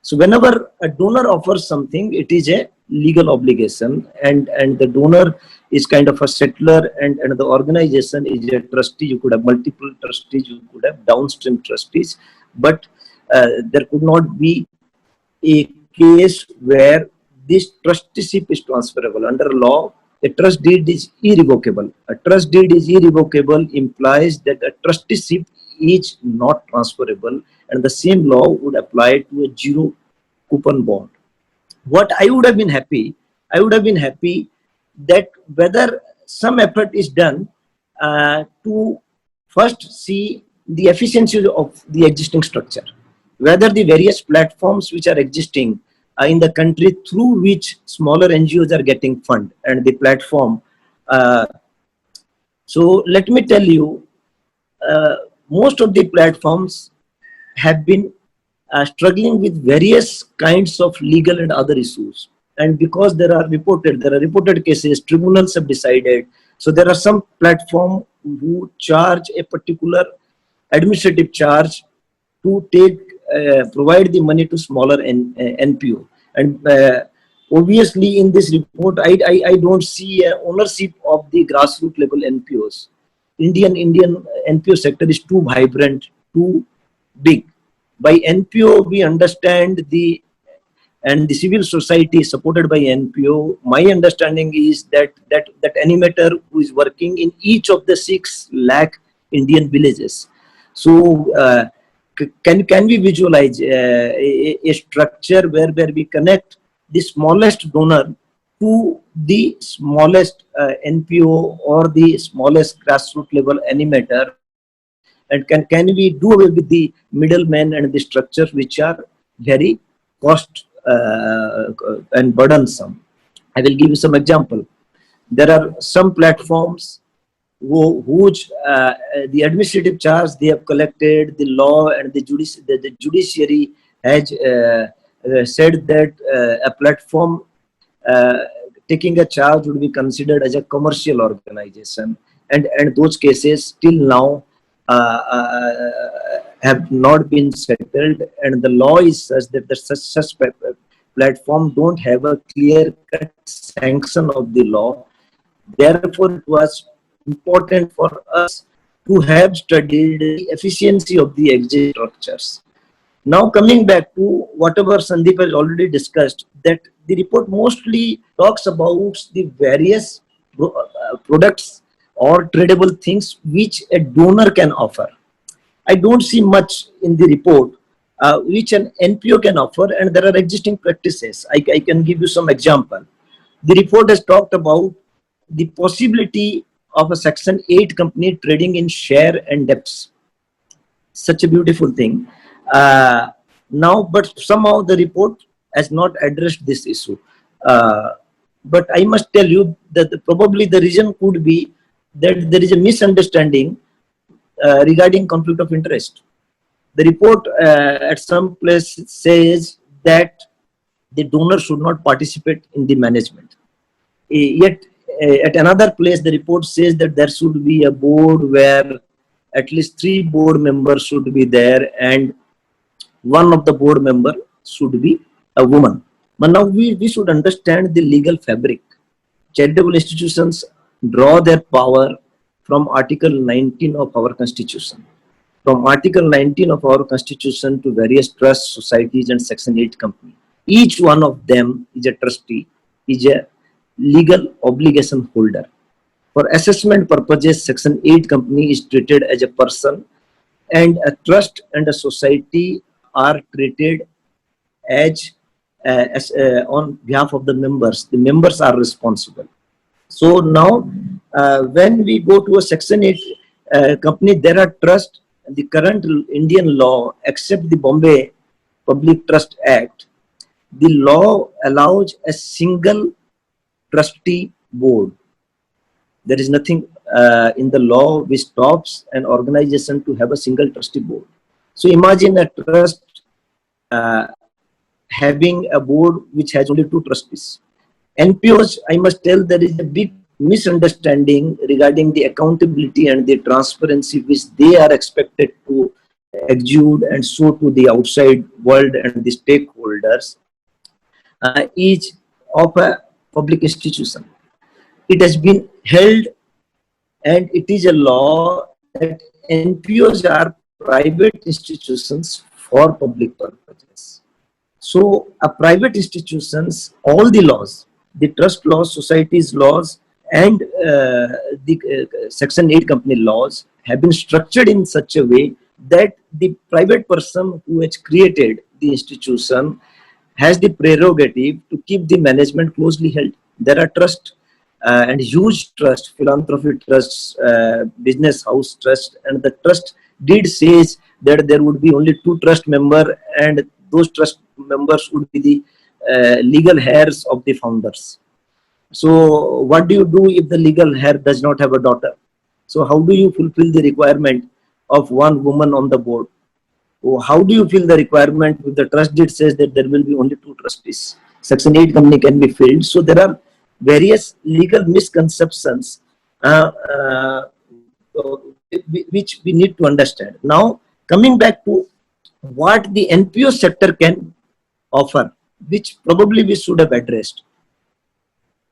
So whenever a donor offers something, it is a legal obligation, and the donor is kind of a settler, and the organization is a trustee. You could have multiple trustees, you could have downstream trustees, but there could not be a case where this trusteeship is transferable. Under law, a trust deed is irrevocable. A trust deed is irrevocable implies that a trusteeship is not transferable, and the same law would apply to a zero coupon bond. What I would have been happy, that whether some effort is done to first see the efficiency of the existing structure, whether the various platforms which are existing in the country through which smaller NGOs are getting fund, and the platform. So let me tell you, most of the platforms have been struggling with various kinds of legal and other issues, and because there are reported cases, tribunals have decided. So there are some platform who charge a particular administrative charge to provide the money to smaller NPO, and obviously in this report I don't see ownership of the grassroots level NPOs. Indian NPO sector is too vibrant, too big. By NPO, we understand the civil society supported by NPO. My understanding is that animator who is working in each of the 6 lakh Indian villages. So can we visualize a structure where we connect the smallest donor to the smallest NPO or the smallest grassroots level animator? And can we do away with the middlemen and the structures which are very cost and burdensome? I will give you some example. There are some platforms whose the administrative charge they have collected, the law and the judiciary has said that a platform taking a charge would be considered as a commercial organization, and those cases till now have not been settled, and the law is such that such platform don't have a clear-cut sanction of the law. Therefore, it was important for us to have studied the efficiency of the existing structures. Now coming back to whatever Sandeep has already discussed, that the report mostly talks about the various products or tradable things which a donor can offer. I don't see much in the report which an NPO can offer, and there are existing practices. I can give you some example. The report has talked about the possibility of a Section 8 company trading in share and debts. Such a beautiful thing. Now, but somehow the report has not addressed this issue. But I must tell you that probably the reason could be that there is a misunderstanding regarding conflict of interest. The report at some place says that the donor should not participate in the management. Yet at another place, the report says that there should be a board where at least 3 board members should be there, and one of the board members should be a woman. But now we should understand the legal fabric. Charitable institutions draw their power from Article 19 of our Constitution. From Article 19 of our Constitution to various trusts, societies, and Section 8 company. Each one of them is a trustee, is a legal obligation holder. For assessment purposes, Section 8 company is treated as a person, and a trust and a society are treated as on behalf of the members. The members are responsible. So now, when we go to a Section 8 company, there are trusts. The current Indian law, except the Bombay Public Trust Act, the law allows a single trustee board. There is nothing in the law which stops an organization to have a single trustee board. So imagine a trust having a board which has only 2 trustees. NPOs, I must tell, there is a big misunderstanding regarding the accountability and the transparency which they are expected to exude and show to the outside world and the stakeholders. Is of a public institution. It has been held, and it is a law, that NPOs are private institutions for public purposes. So, a private institutions, all the laws, the trust laws, societies laws, and the Section 8 company laws have been structured in such a way that the private person who has created the institution has the prerogative to keep the management closely held. There are trust and huge trust, philanthropy trusts, business house trust, and the trust deed says that there would be only 2 trust members, and those trust members would be the legal heirs of the founders. So what do you do if the legal heir does not have a daughter? So how do you fulfill the requirement of one woman on the board? Or how do you fill the requirement if the trust deed says that there will be only 2 trustees? Section 8 company can be filled. So there are various legal misconceptions which we need to understand. Now, coming back to what the NPO sector can offer, which probably we should have addressed.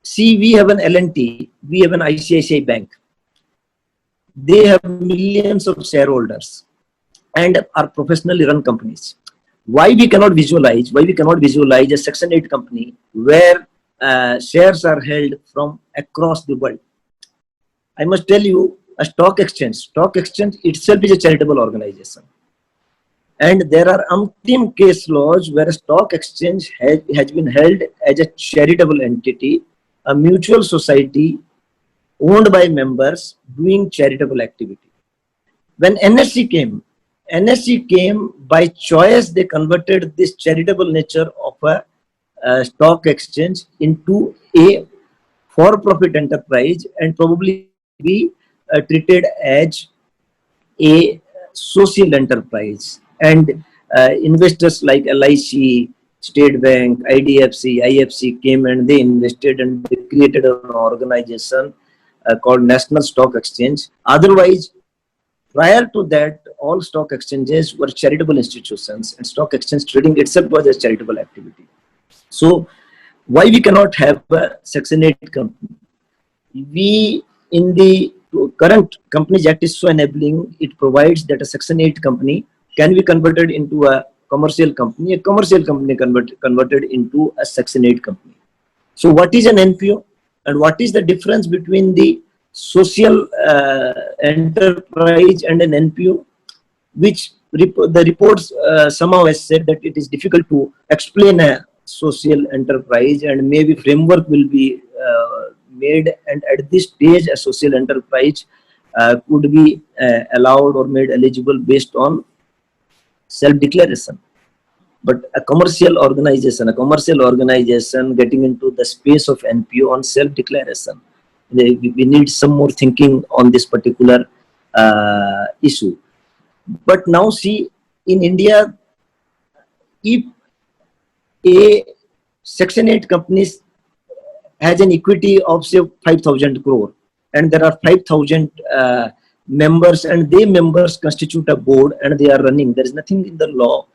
See, we have an L&T, we have an ICICI Bank. They have millions of shareholders and are professionally run companies. Why we cannot visualize a Section 8 company where shares are held from across the world? I must tell you, a stock exchange itself is a charitable organization. And there are umpteen case laws where a stock exchange has been held as a charitable entity, a mutual society owned by members doing charitable activity. When NSE came by choice, they converted this charitable nature of a stock exchange into a for-profit enterprise and probably be treated as a social enterprise. And investors like LIC, State Bank, IDFC, IFC came and they invested and they created an organization called National Stock Exchange. Otherwise, prior to that, all stock exchanges were charitable institutions, and stock exchange trading itself was a charitable activity. So, why we cannot have a Section 8 company? We, in the current Companies Act is so enabling, it provides that a Section 8 company can be converted into a commercial company converted into a Section 8 company. So what is an NPO, and what is the difference between the social enterprise and an NPO? Which the reports somehow has said that it is difficult to explain a social enterprise, and maybe framework will be made, and at this stage a social enterprise could be allowed or made eligible based on self-declaration. But a commercial organization getting into the space of NPO on self-declaration, we need some more thinking on this particular issue. But now see, in India, if a Section 8 companies has an equity of say 5,000 crore, and there are 5,000 members, and they members constitute a board and they are running, there is nothing in the law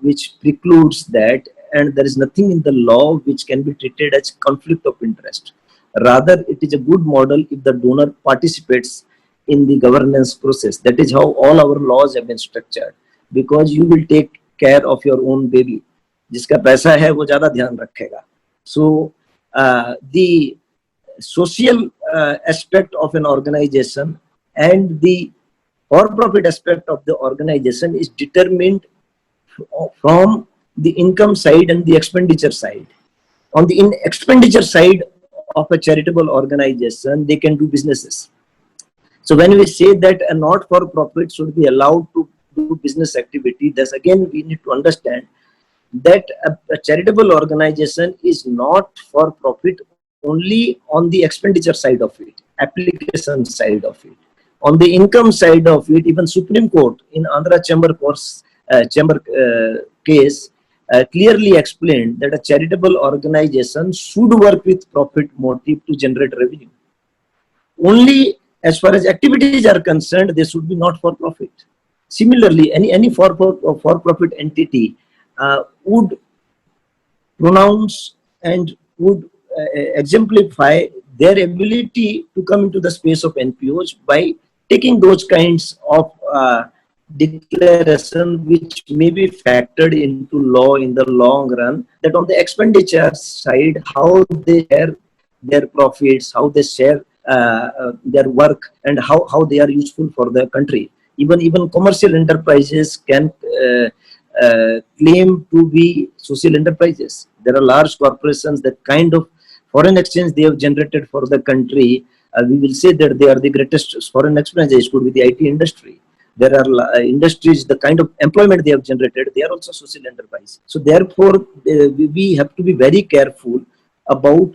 which precludes that, and there is nothing in the law which can be treated as conflict of interest. Rather, it is a good model if the donor participates in the governance process. That is how all our laws have been structured, because you will take care of your own baby. जिसका पैसा है वो ज़्यादा ध्यान रखेगा. So the social aspect of an organization and the for-profit aspect of the organization is determined from the income side and the expenditure side. On the expenditure side of a charitable organization, they can do businesses. So when we say that a not-for-profit should be allowed to do business activity, thus again we need to understand that a charitable organization is not for profit only on the expenditure side of it, application side of it. On the income side of it, even Supreme Court in Andhra Chamber case clearly explained that a charitable organization should work with profit motive to generate revenue. Only as far as activities are concerned, they should be not for profit. Similarly, any for profit entity would pronounce and would exemplify their ability to come into the space of NPOs by taking those kinds of declaration which may be factored into law in the long run, that on the expenditure side, how they share their profits, how they share their work, and how they are useful for the country. Even commercial enterprises can claim to be social enterprises. There are large corporations that kind of foreign exchange they have generated for the country. We will say that they are the greatest foreign exchange. It could be the IT industry. There are industries, the kind of employment they have generated, they are also social enterprise. So therefore, we have to be very careful about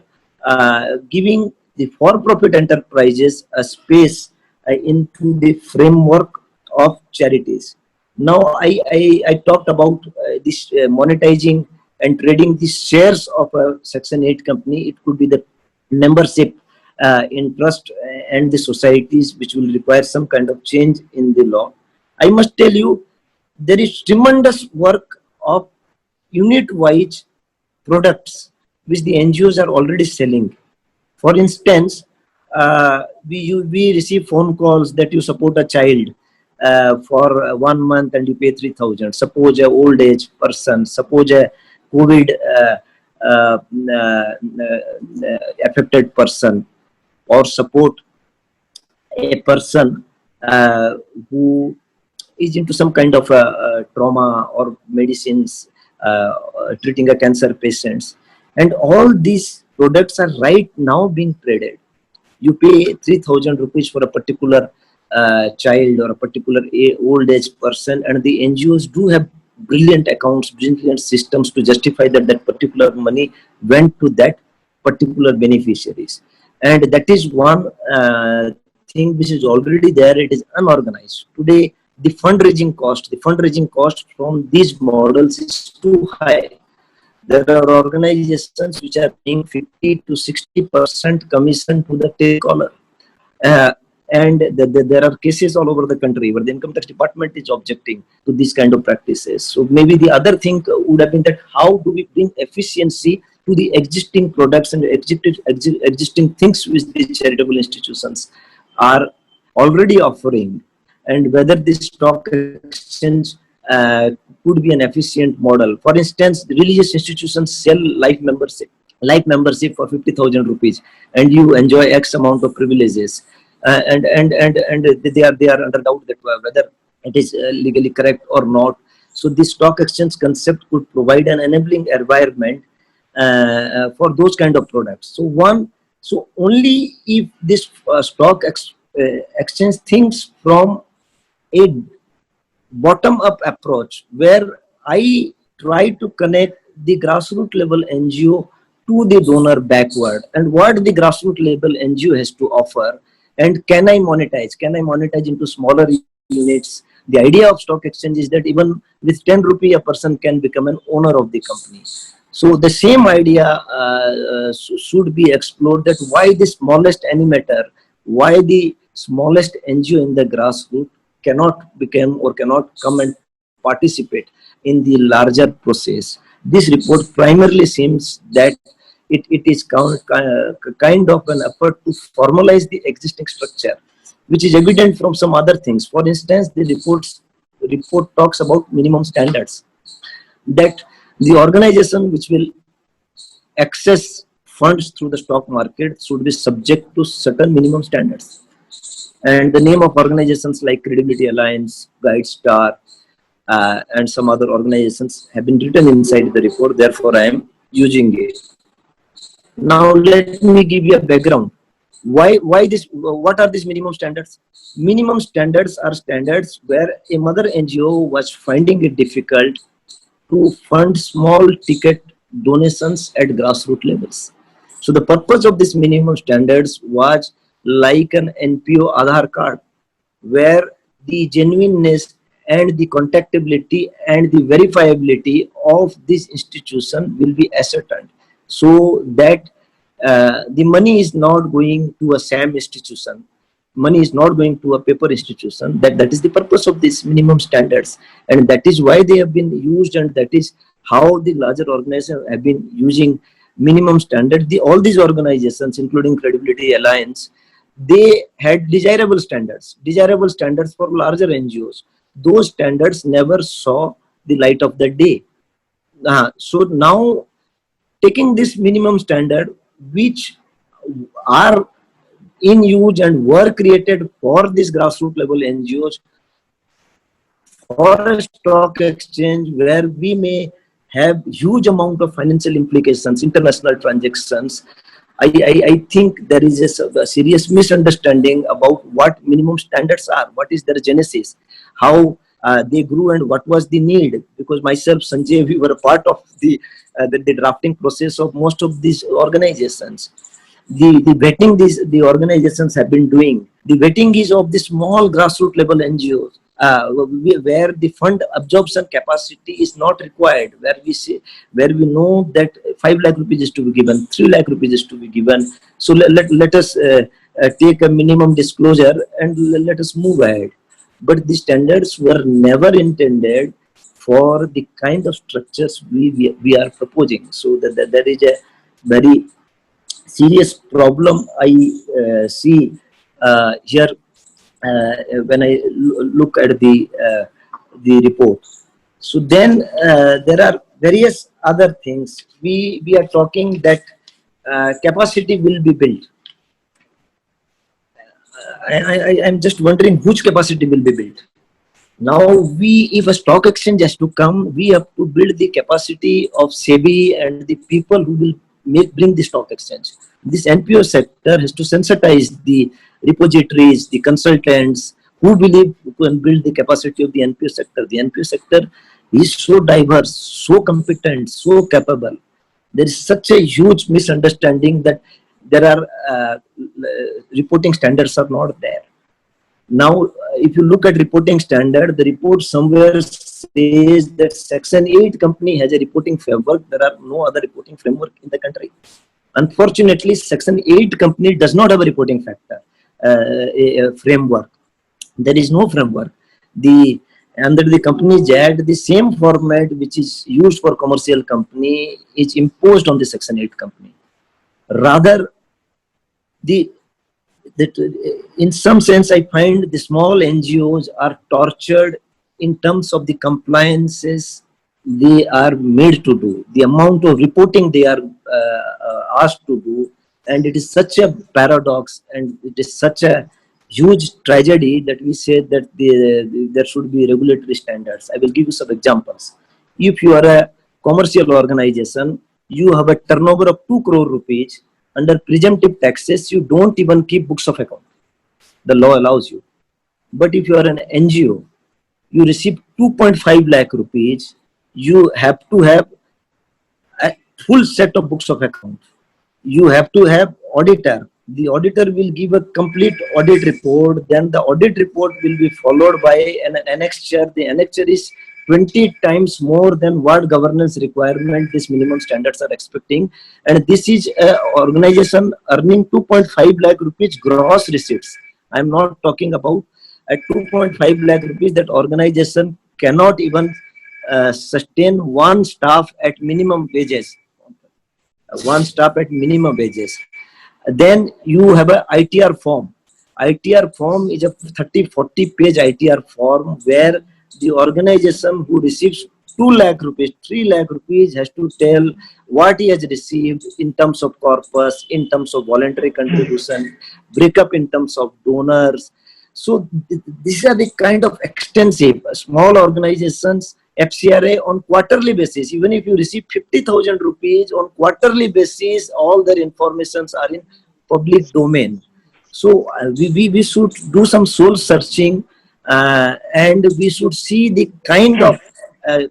giving the for-profit enterprises a space into the framework of charities. Now, I talked about this monetizing and trading the shares of a Section 8 company. It could be the membership interest and the societies, which will require some kind of change in the law. I must tell you, there is tremendous work of unit-wise products which the NGOs are already selling. For instance, we receive phone calls that you support a child for 1 month and you pay 3,000. Suppose a old age person, suppose a COVID affected person, or support a person who is into some kind of trauma or medicines, treating a cancer patients. And all these products are right now being traded. You pay 3,000 rupees for a particular child or a particular old age person, and the NGOs do have brilliant accounts, brilliant systems to justify that that particular money went to that particular beneficiaries. And that is one thing which is already there. It is unorganized. Today, the fundraising cost from these models is too high. There are organizations which are paying 50 to 60% commission to the takeover. And there are cases all over the country where the income tax department is objecting to these kind of practices. So maybe the other thing would have been that how do we bring efficiency to the existing products and existing things which these charitable institutions are already offering, and whether this stock exchange could be an efficient model. For instance, the religious institutions sell life membership for 50,000 rupees, and you enjoy X amount of privileges. And they are under doubt that whether it is legally correct or not. So this stock exchange concept could provide an enabling environment for those kind of products. So only if this stock exchange thinks from a bottom-up approach, where I try to connect the grassroots level NGO to the donor backward, and what the grassroots level NGO has to offer. And can I monetize into smaller units? The idea of stock exchange is that even with 10 rupee, a person can become an owner of the company. So the same idea should be explored, that why the smallest animator, why the smallest NGO in the grassroots cannot become or cannot come and participate in the larger process. This report primarily seems that it is kind of an effort to formalize the existing structure, which is evident from some other things. For instance, the report talks about minimum standards, that the organization which will access funds through the stock market should be subject to certain minimum standards. And the name of organizations like Credibility Alliance, GuideStar, and some other organizations have been written inside the report. Therefore, I am using it. Now let me give you a background. Why this? What are these minimum standards? Minimum standards are standards where a mother NGO was finding it difficult to fund small ticket donations at grassroots levels. So the purpose of this minimum standards was like an NPO Aadhaar card, where the genuineness and the contactability and the verifiability of this institution will be ascertained, so that the money is not going to a SAM institution, money is not going to a paper institution. That is the purpose of these minimum standards, and that is why they have been used, and that is how the larger organizations have been using minimum standard. All these organizations, including Credibility Alliance, they had desirable standards for larger NGOs. Those standards never saw the light of the day. So now, taking this minimum standard, which are in use and were created for these grassroots level NGOs, for a stock exchange where we may have huge amount of financial implications, international transactions, I think there is a serious misunderstanding about what minimum standards are, what is their genesis, how they grew, and what was the need. Because myself, Sanjay, we were a part of the drafting process of most of these organizations. The vetting the organizations have been doing, the vetting is of the small grassroots level NGOs, where the fund absorption capacity is not required, where we know that 5 lakh rupees is to be given, 3 lakh rupees is to be given. So let us take a minimum disclosure and let us move ahead. But the standards were never intended for the kind of structures we are proposing. So that is a very serious problem I see here when I look at the report. So then there are various other things. We are talking that capacity will be built. I'm just wondering which capacity will be built. Now, if a stock exchange has to come, we have to build the capacity of SEBI and the people who will bring the stock exchange. This NPO sector has to sensitize the repositories, the consultants who believe who can build the capacity of the NPO sector. The NPO sector is so diverse, so competent, so capable. There is such a huge misunderstanding that there are reporting standards are not there. Now, if you look at reporting standard, the report somewhere says that Section 8 company has a reporting framework. There are no other reporting framework in the country. Unfortunately, Section 8 company does not have a reporting a framework. There is no framework. Under the Companies Act, the same format which is used for commercial company is imposed on the Section 8 company. Rather, in some sense, I find the small NGOs are tortured in terms of the compliances they are made to do, the amount of reporting they are asked to do, and it is such a paradox, and it is such a huge tragedy that we say that there should be regulatory standards. I will give you some examples. If you are a commercial organization, you have a turnover of 2 crore rupees. Under presumptive taxes, you don't even keep books of account. The law allows you. But if you are an NGO, you receive 2.5 lakh rupees, you have to have a full set of books of account. You have to have auditor. The auditor will give a complete audit report. Then the audit report will be followed by an annexure. The annexure is 20 times more than what governance requirement these minimum standards are expecting. And this is an organization earning 2.5 lakh rupees gross receipts. I'm not talking about a 2.5 lakh rupees that organization cannot even sustain one staff at minimum wages. Then you have a ITR form. ITR form is a 30-40 page ITR form where the organization who receives 2 lakh rupees, 3 lakh rupees has to tell what he has received in terms of corpus, in terms of voluntary contribution, breakup in terms of donors. So these are the kind of extensive small organizations, FCRA on quarterly basis. Even if you receive 50,000 rupees on quarterly basis, all their informations are in public domain. So we should do some soul searching and we should see the kind of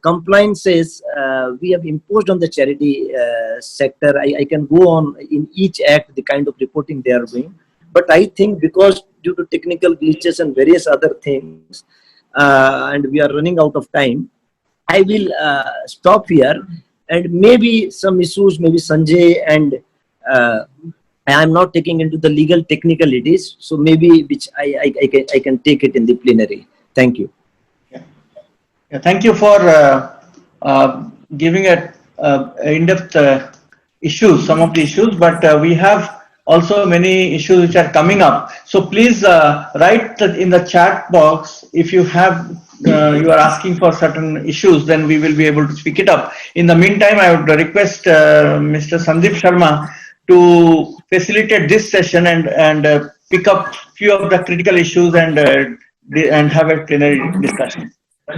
compliances we have imposed on the charity sector. I can go on in each act the kind of reporting they are doing. But I think because due to technical glitches and various other things, and we are running out of time, I will stop here, and maybe some issues, maybe Sanjay and I am not taking into the legal technicalities, so maybe which I can take it in the plenary. Thank you. Yeah, thank you for giving an in-depth issues, some of the issues, but we have also many issues which are coming up. So please write in the chat box if you have you are asking for certain issues, then we will be able to speak it up. In the meantime, I would request Mr. Sandeep Sharma to facilitate this session and pick up few of the critical issues and have a plenary discussion.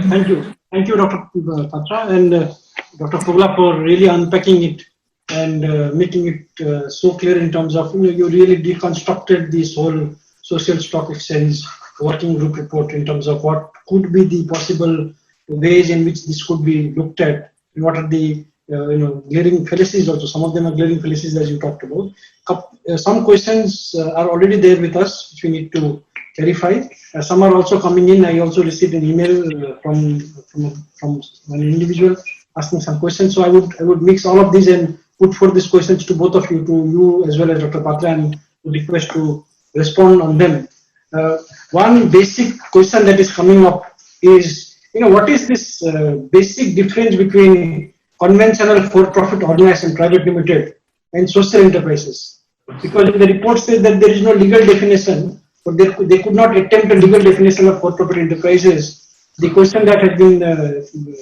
Thank you, Dr. Patra and Dr. Fogla for really unpacking it and making it so clear in terms of, you really deconstructed this whole social stock exchange working group report in terms of what could be the possible ways in which this could be looked at, and what are the glaring fallacies also. Some of them are glaring fallacies, as you talked about. Some questions are already there with us, which we need to clarify. Some are also coming in. I also received an email from an individual asking some questions. So I would mix all of these and put forth these questions to both of you, to you as well as Dr. Patra, and request to respond on them. One basic question that is coming up is, what is this basic difference between conventional for-profit organization, private limited, and social enterprises? Because in the report says that there is no legal definition, but they could not attempt a legal definition of for-profit enterprises. The question that has been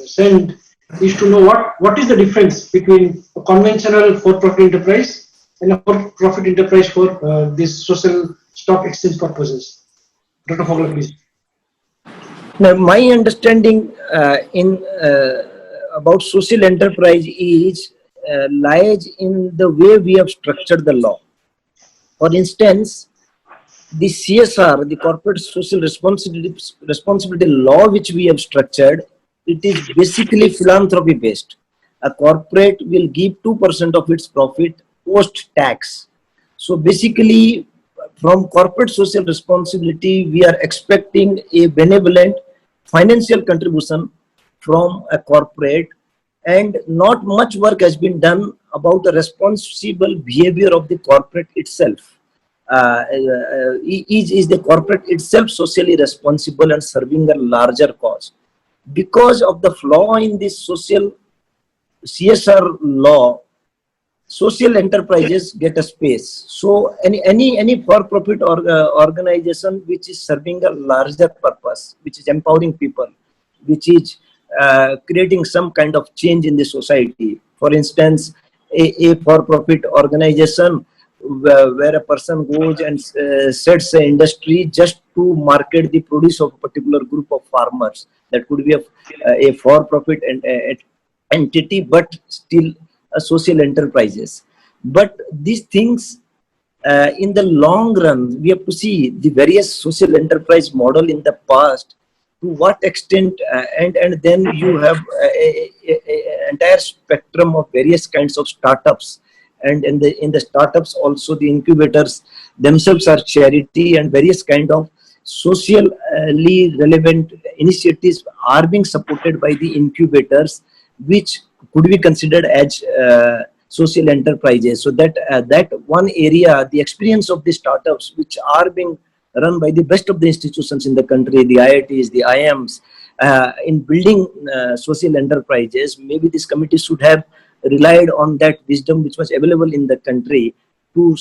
sent is to know what is the difference between a conventional for-profit enterprise and a for-profit enterprise for this social stock exchange purposes. Dr. Fogla, please. Now, my understanding about social enterprise is lies in the way we have structured the law. For instance, the CSR, the Corporate Social Responsibility Law, which we have structured, it is basically philanthropy based. A corporate will give 2% of its profit post-tax. So basically, from corporate social responsibility, we are expecting a benevolent financial contribution from a corporate, and not much work has been done about the responsible behavior of the corporate itself. Is the corporate itself socially responsible and serving a larger cause? Because of the flaw in this social CSR law, social enterprises get a space. So any for-profit organization which is serving a larger purpose, which is empowering people, which is creating some kind of change in the society. For instance, a for-profit organization where a person goes and sets an industry just to market the produce of a particular group of farmers. That could be a for-profit entity, but still a social enterprises. But these things, in the long run, we have to see the various social enterprise model in the past, to what extent, and then you have a entire spectrum of various kinds of startups. And in the startups also, the incubators themselves are charity, and various kind of socially relevant initiatives are being supported by the incubators, which could be considered as social enterprises. So that one area, the experience of the startups, which are being run by the best of the institutions in the country, the IITs, the IIMs, in building social enterprises, maybe this committee should have relied on that wisdom which was available in the country to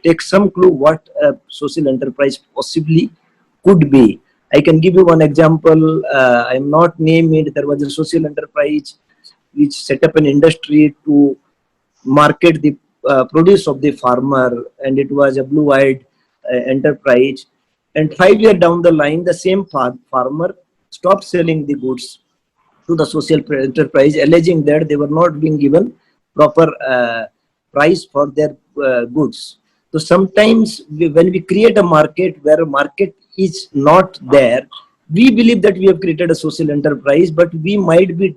take some clue what a social enterprise possibly could be. I can give you one example. I am not naming it. There was a social enterprise which set up an industry to market the produce of the farmer, and it was a blue-eyed enterprise. And 5 years down the line, the same farmer stopped selling the goods to the social enterprise, alleging that they were not being given proper price for their goods. So sometimes when we create a market where a market is not there, we believe that we have created a social enterprise, but we might be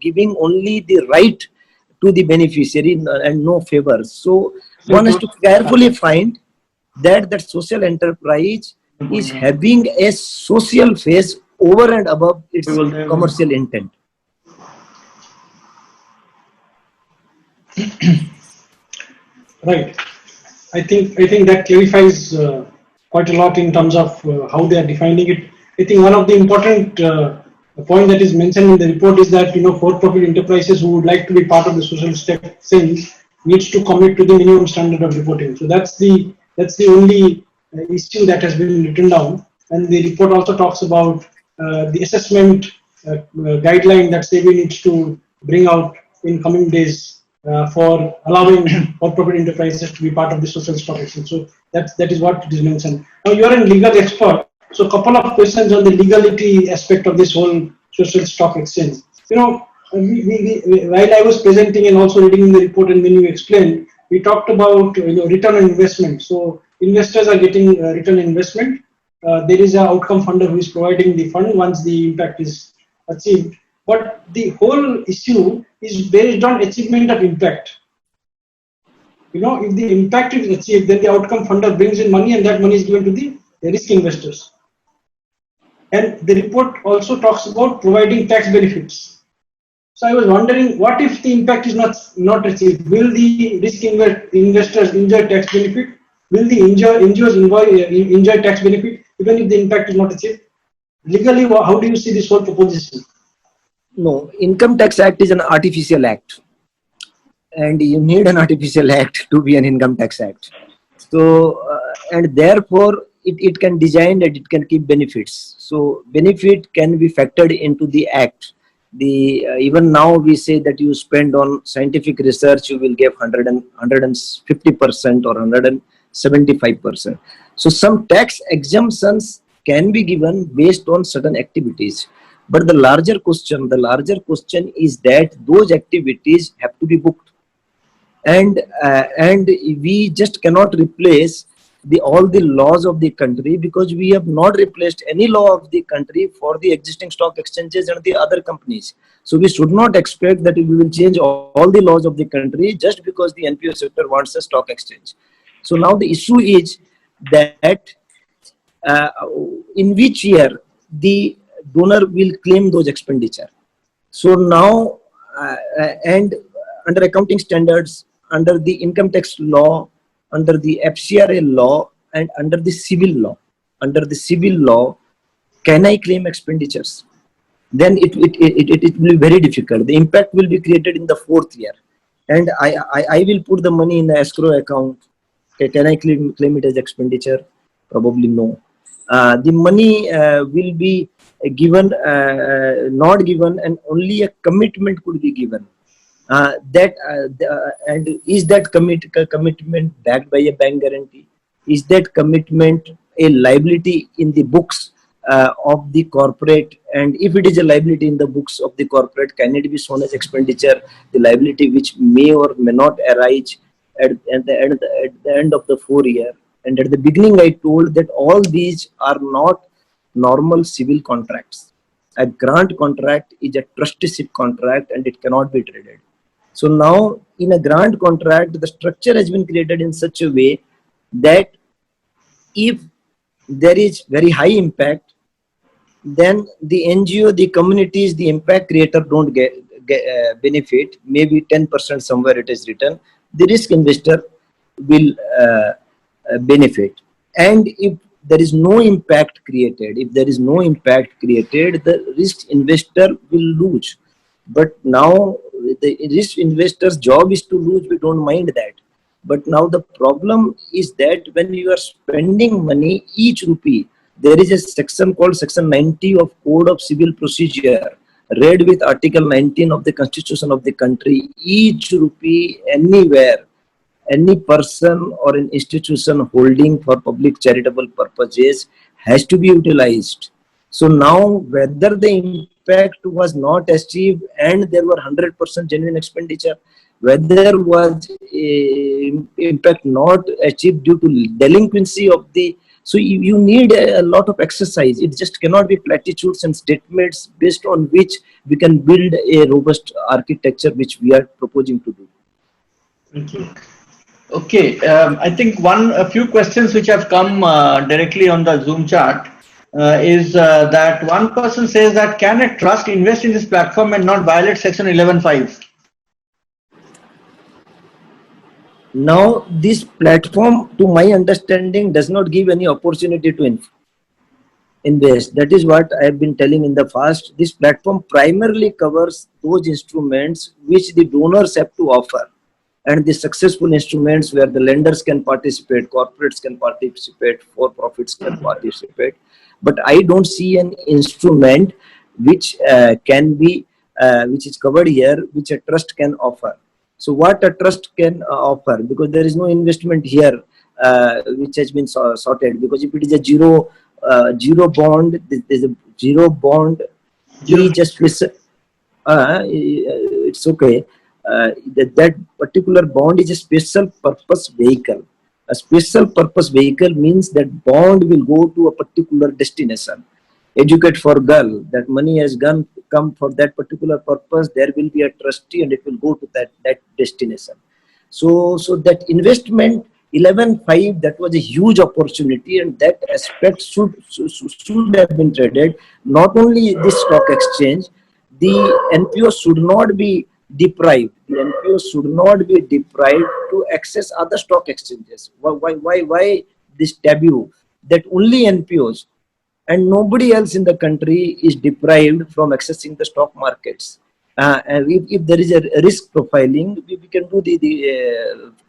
giving only the right to the beneficiary and no favors. So one has to carefully find that social enterprise is having a social phase over and above its commercial intent. Right. I think that clarifies quite a lot in terms of how they are defining it. I think one of the important point that is mentioned in the report is that for-profit enterprises who would like to be part of the social stock exchange needs to commit to the minimum standard of reporting. So that's the only issue that has been written down. And the report also talks about the assessment guideline that SEBI needs to bring out in coming days for allowing for-profit enterprises to be part of the social stock exchange. So that is what it is mentioned. Now you are a legal expert, so a couple of questions on the legality aspect of this whole social stock exchange. You know, while I was presenting and also reading in the report, and when you explained, we talked about return on investment. So investors are getting return on investment. There is an outcome funder who is providing the fund once the impact is achieved. But the whole issue is based on achievement of impact. You know, if the impact is achieved, then the outcome funder brings in money, and that money is given to the risk investors. And the report also talks about providing tax benefits. So I was wondering, what if the impact is not achieved? Will the risk investors enjoy tax benefit? Will the NGOs enjoy tax benefit even if the impact is not achieved? Legally, how do you see this whole proposition? No, Income Tax Act is an artificial act, and you need an artificial act to be an Income Tax Act. So, and therefore, it can design and it can keep benefits. So, benefit can be factored into the act. Even now we say that you spend on scientific research, you will give 150% or 175%. So, some tax exemptions can be given based on certain activities. But the larger question is that those activities have to be booked, and we just cannot replace all the laws of the country, because we have not replaced any law of the country for the existing stock exchanges and the other companies. So we should not expect that we will change all the laws of the country just because the NPO sector wants a stock exchange. So now the issue is that in which year the donor will claim those expenditure. So now and under accounting standards, under the income tax law, under the FCRA law, and under the civil law, can I claim expenditures? Then it will be very difficult. The impact will be created in the 4th year, and I will put the money in the escrow account. Okay, can I claim it as expenditure? Probably no. The money will be given, not given, and only a commitment could be given. And is that commitment backed by a bank guarantee? Is that commitment a liability in the books of the corporate? And if it is a liability in the books of the corporate, can it be shown as expenditure? The liability which may or may not arise at the end of the 4 year. And at the beginning, I told that all these are not normal civil contracts. A grant contract is a trusteeship contract, and it cannot be traded. So now, in a grant contract, the structure has been created in such a way that if there is very high impact, then the NGO, the communities, the impact creator don't get benefit. Maybe 10% somewhere it is written. The risk investor will benefit. And if there is no impact created, the risk investor will lose. But now the risk investor's job is to lose. We don't mind that. But now the problem is that when you are spending money, each rupee, there is a section called Section 90 of Code of Civil Procedure, read with Article 19 of the Constitution of the country. Each rupee anywhere, any person or an institution holding for public charitable purposes has to be utilized. So now, whether the impact was not achieved and there were 100% genuine expenditure, whether was impact not achieved due to delinquency of the, so you need a lot of exercise. It just cannot be platitudes and statements based on which we can build a robust architecture, which we are proposing to do. Thank you. Okay, I think a few questions which have come directly on the Zoom chat is that one person says that can a trust invest in this platform and not violate Section 11(5)? Now, this platform, to my understanding, does not give any opportunity to invest. That is what I have been telling in the past. This platform primarily covers those instruments which the donors have to offer. and the successful instruments where the lenders can participate, corporates can participate, for-profits can participate. But I don't see an instrument which which is covered here, which a trust can offer. So what a trust can offer, because there is no investment here which has been sorted, because if it is a zero bond, there's a zero bond, we just it's okay. That particular bond is a special purpose vehicle. A special purpose vehicle means that bond will go to a particular destination. Educate for girl, that money has come for that particular purpose. There will be a trustee and it will go to that destination. So that investment 11.5, that was a huge opportunity, and that aspect should have been traded. Not only this stock exchange, the NPO should not be deprived. The NPO should not be deprived to access other stock exchanges. Why this taboo that only NPOs and nobody else in the country is deprived from accessing the stock markets? And if there is a risk profiling, we can do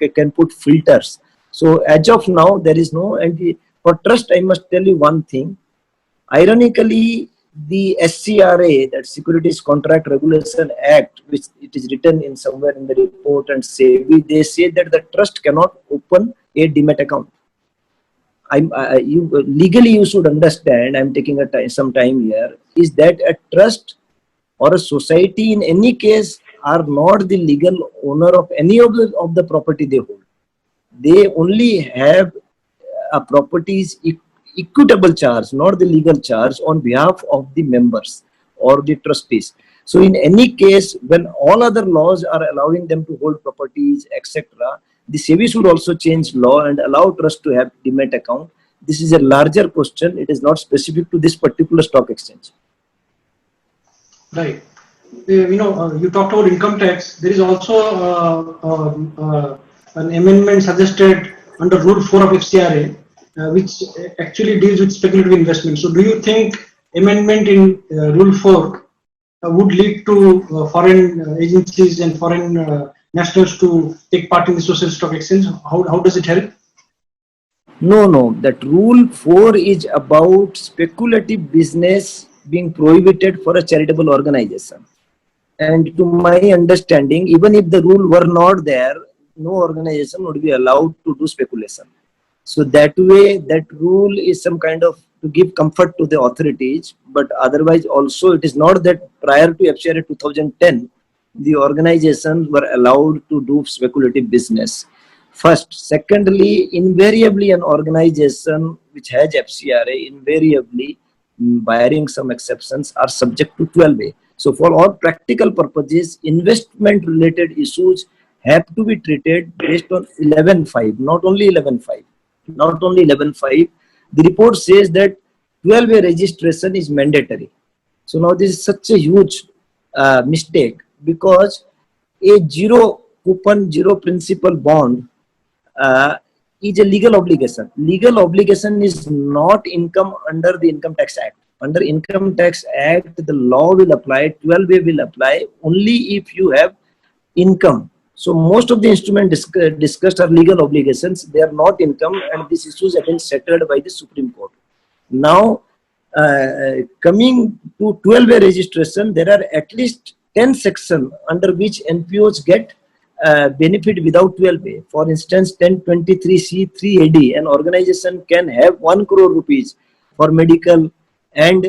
can put filters. So as of now, there is no. And for trust, I must tell you one thing. Ironically, the SCRA, that Securities Contract Regulation Act, which it is written in somewhere in the report, and they say that the trust cannot open a demat account. Legally, you should understand. I'm taking some time here. Is that a trust or a society in any case are not the legal owner of any of the property they hold. They only have a property's equitable charge, not the legal charge, on behalf of the members or the trustees. So in any case, when all other laws are allowing them to hold properties, etc., the SEBI should also change law and allow trust to have demat account. This is a larger question. It is not specific to this particular stock exchange. Right. You talked about income tax. There is also an amendment suggested under Rule 4 of FCRA, which actually deals with speculative investment. So do you think amendment in Rule 4 would lead to foreign agencies and foreign nationals to take part in the social stock exchange? How does it help? No. That Rule 4 is about speculative business being prohibited for a charitable organization. And to my understanding, even if the rule were not there, no organization would be allowed to do speculation. So that way, that rule is some kind of to give comfort to the authorities. But otherwise, also it is not that prior to FCRA 2010, the organizations were allowed to do speculative business. First. Secondly, invariably an organization which has FCRA, invariably, barring some exceptions, are subject to 12A. So for all practical purposes, investment related issues have to be treated based on 11.5, not only 11.5. Not only 11.5. The report says that 12A registration is mandatory. So now this is such a huge mistake, because a zero coupon, zero principal bond is a legal obligation. Legal obligation is not income under the Income Tax Act. Under Income Tax Act, the law will apply, 12A will apply only if you have income. So most of the instruments discussed are legal obligations. They are not income, and these issues have been settled by the Supreme Court. Now, coming to 12A registration, there are at least 10 sections under which NPOs get benefit without 12A. For instance, 1023C3AD, an organization can have 1 crore rupees for medical and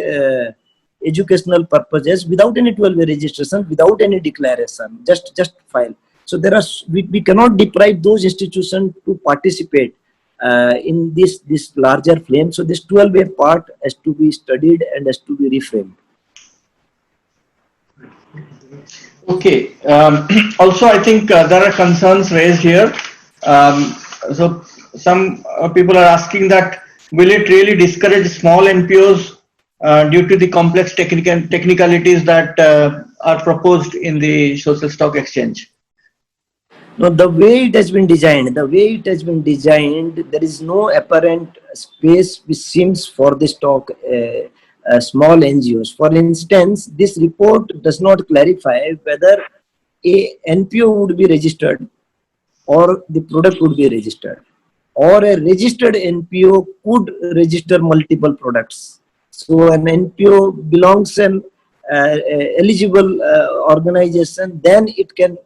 educational purposes without any 12A registration, without any declaration, just file. So there are we cannot deprive those institutions to participate in this larger flame. So this 12A part has to be studied and has to be reframed. Okay. Also, I think there are concerns raised here. So some people are asking that will it really discourage small NPOs due to the complex technicalities that are proposed in the social stock exchange? No, the way it has been designed, there is no apparent space which seems for the stock small NGOs. For instance, this report does not clarify whether a NPO would be registered or the product would be registered, or a registered NPO could register multiple products. So an NPO belongs an eligible organization, then it can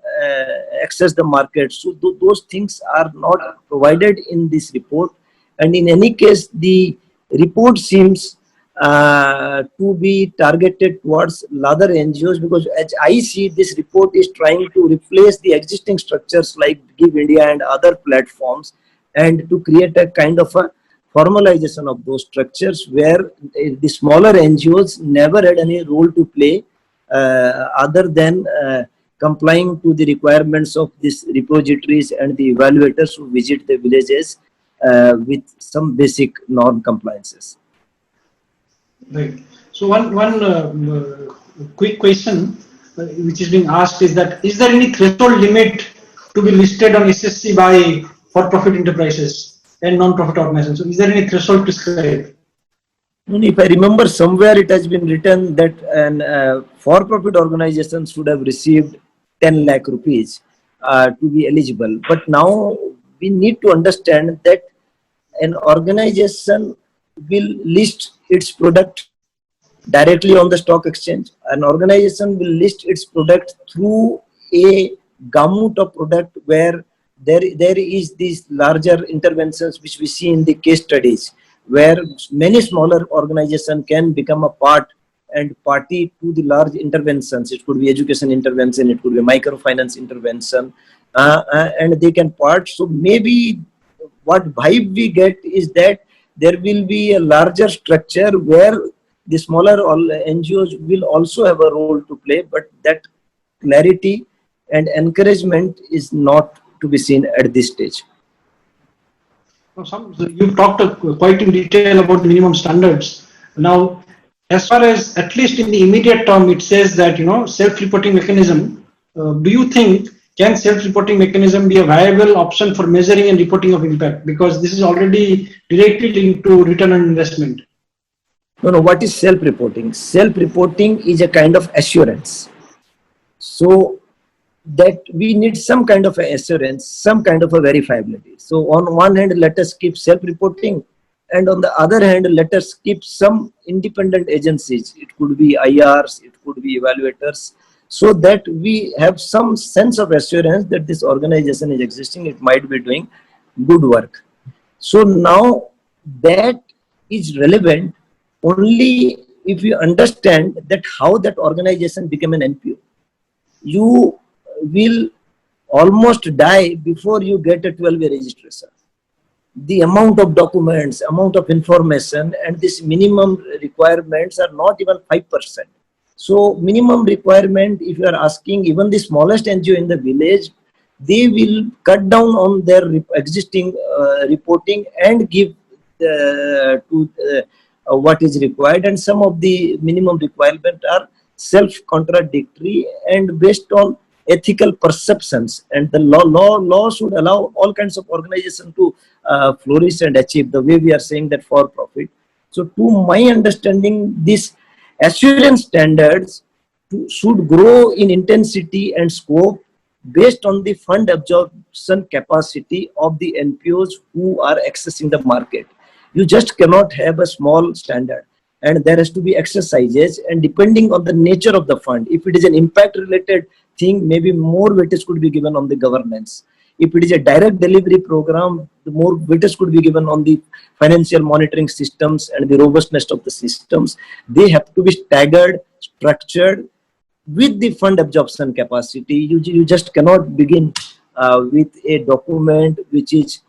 access the market. So those things are not provided in this report, and in any case the report seems to be targeted towards other NGOs, because as I see, this report is trying to replace the existing structures like Give India and other platforms, and to create a kind of a formalization of those structures where the smaller NGOs never had any role to play other than complying to the requirements of these repositories and the evaluators who visit the villages with some basic norm compliances. Right. So one quick question which is being asked is that, is there any threshold limit to be listed on SSC by for-profit enterprises and non-profit organizations? So is there any threshold prescribed? If I remember, somewhere it has been written that an for-profit organization should have received 10 lakh rupees to be eligible. But now we need to understand that an organization will list its product directly on the stock exchange. An organization will list its product through a gamut of product where there is these larger interventions which we see in the case studies, where many smaller organizations can become a part and party to the large interventions. It could be education intervention, it could be microfinance intervention, and they can part. So maybe what vibe we get is that there will be a larger structure where the smaller NGOs will also have a role to play, but that clarity and encouragement is not to be seen at this stage. You talked quite in detail about minimum standards. Now, as far as, at least in the immediate term, it says that, self-reporting mechanism. Do you think, can self-reporting mechanism be a viable option for measuring and reporting of impact? Because this is already directly linked to return on investment. No, what is self-reporting? Self-reporting is a kind of assurance. So that we need some kind of assurance, some kind of a verifiability. So on one hand, let us keep self-reporting, and on the other hand, let us keep some independent agencies. It could be IRs, it could be evaluators, so that we have some sense of assurance that this organization is existing, it might be doing good work. So now that is relevant only if you understand that how that organization became an NPO. You will almost die before you get a 12-year registration. The amount of documents, amount of information, and this minimum requirements are not even 5%. So minimum requirement, if you are asking even the smallest NGO in the village, they will cut down on their existing reporting and give what is required, and some of the minimum requirements are self-contradictory and based on ethical perceptions, and the law should allow all kinds of organizations to flourish and achieve the way we are saying that for profit. So to my understanding, these assurance standards should grow in intensity and scope based on the fund absorption capacity of the NPOs who are accessing the market. You just cannot have a small standard, and there has to be exercises, and depending on the nature of the fund, if it is an impact related thing, maybe more weightage could be given on the governance. If it is a direct delivery program, the more weightage could be given on the financial monitoring systems and the robustness of the systems. They have to be staggered, structured with the fund absorption capacity. You just cannot begin with a document which is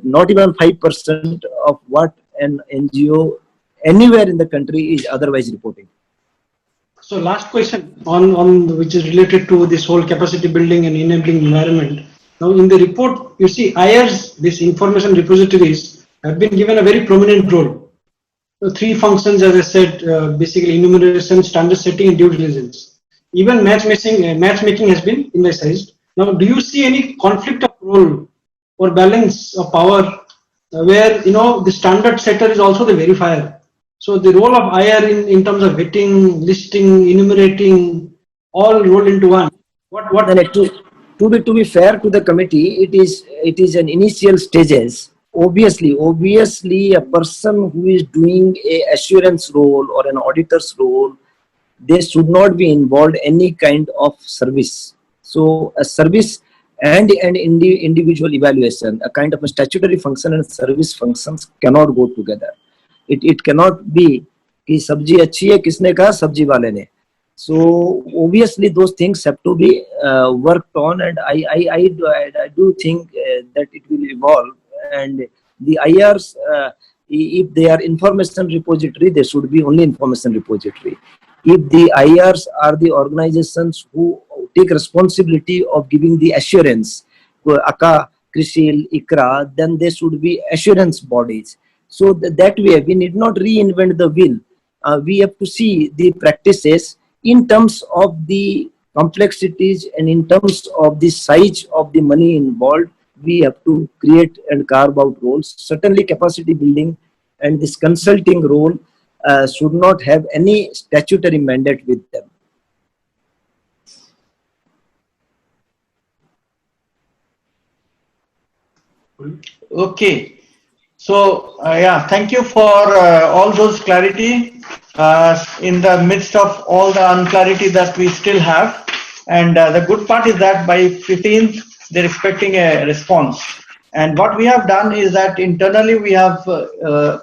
not even 5% of what an NGO anywhere in the country is otherwise reporting. So last question on which is related to this whole capacity building and enabling environment. Now in the report, you see IRs, these information repositories, have been given a very prominent role. So three functions, as I said, basically enumeration, standard setting, and due diligence. Even matchmaking has been emphasized. Now, do you see any conflict of role or balance of power where the standard setter is also the verifier? So the role of IR in terms of vetting, listing, enumerating, all roll into one. What? to be fair to the committee, it is an initial stages. Obviously, a person who is doing a assurance role or an auditor's role, they should not be involved any kind of service. So a service and individual evaluation, a kind of a statutory function and service functions cannot go together. It cannot be कि सब्जी अच्छी है किसने कहा सब्जी वाले ने. So obviously those things have to be worked on, and I do think that it will evolve, and the IRs, if they are information repository, they should be only information repository. If the IRs are the organizations who take responsibility of giving the assurance, ACA, CRISIL, ICRA, then they should be assurance bodies. So that way we need not reinvent the wheel. We have to see the practices in terms of the complexities and in terms of the size of the money involved. We have to create and carve out roles. Certainly capacity building and this consulting role should not have any statutory mandate with them. Okay. So, yeah, thank you for all those clarity in the midst of all the unclarity that we still have. And the good part is that by 15th, they're expecting a response. And what we have done is that internally we have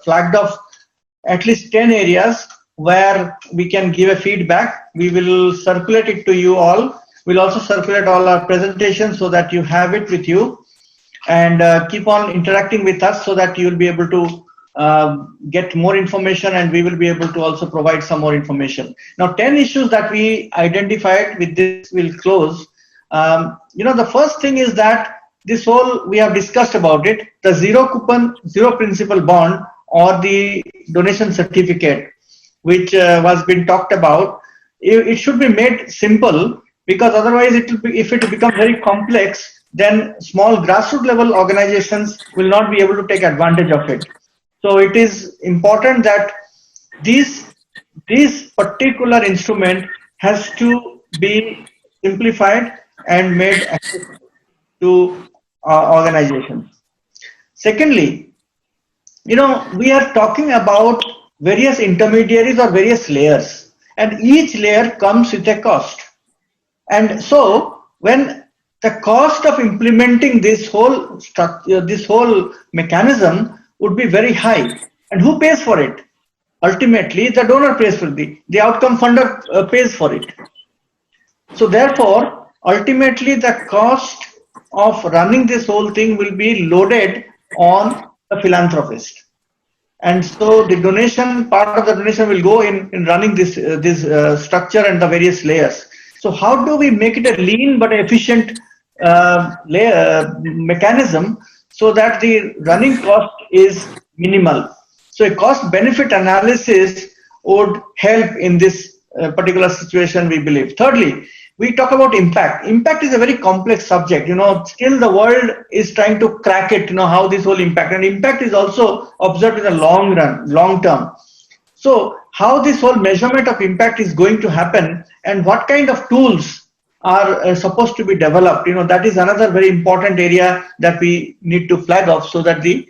flagged off at least 10 areas where we can give a feedback. We will circulate it to you all. We'll also circulate all our presentations so that you have it with you. And keep on interacting with us so that you'll be able to get more information, and we will be able to also provide some more information. Now, 10 issues that we identified with this will close. The first thing is that this whole, we have discussed about it, the zero coupon, zero principal bond or the donation certificate, which was been talked about. It should be made simple, because otherwise it will be, if it becomes very complex, then small grassroots level organizations will not be able to take advantage of it. So it is important that this particular instrument has to be simplified and made accessible to organizations. Secondly, we are talking about various intermediaries or various layers, and each layer comes with a cost. And so when the cost of implementing this whole structure, this whole mechanism would be very high. And who pays for it? Ultimately, the donor pays for it. The outcome funder pays for it. So therefore, ultimately, the cost of running this whole thing will be loaded on the philanthropist. And so the donation, part of the donation will go in running this structure and the various layers. So how do we make it a lean but efficient mechanism so that the running cost is minimal? So a cost benefit analysis would help in this particular situation, we believe. Thirdly, we talk about impact. Impact is a very complex subject. Still the world is trying to crack it, how this whole impact, and impact is also observed in the long run, long term. So how this whole measurement of impact is going to happen, and what kind of tools are supposed to be developed, that is another very important area that we need to flag off so that the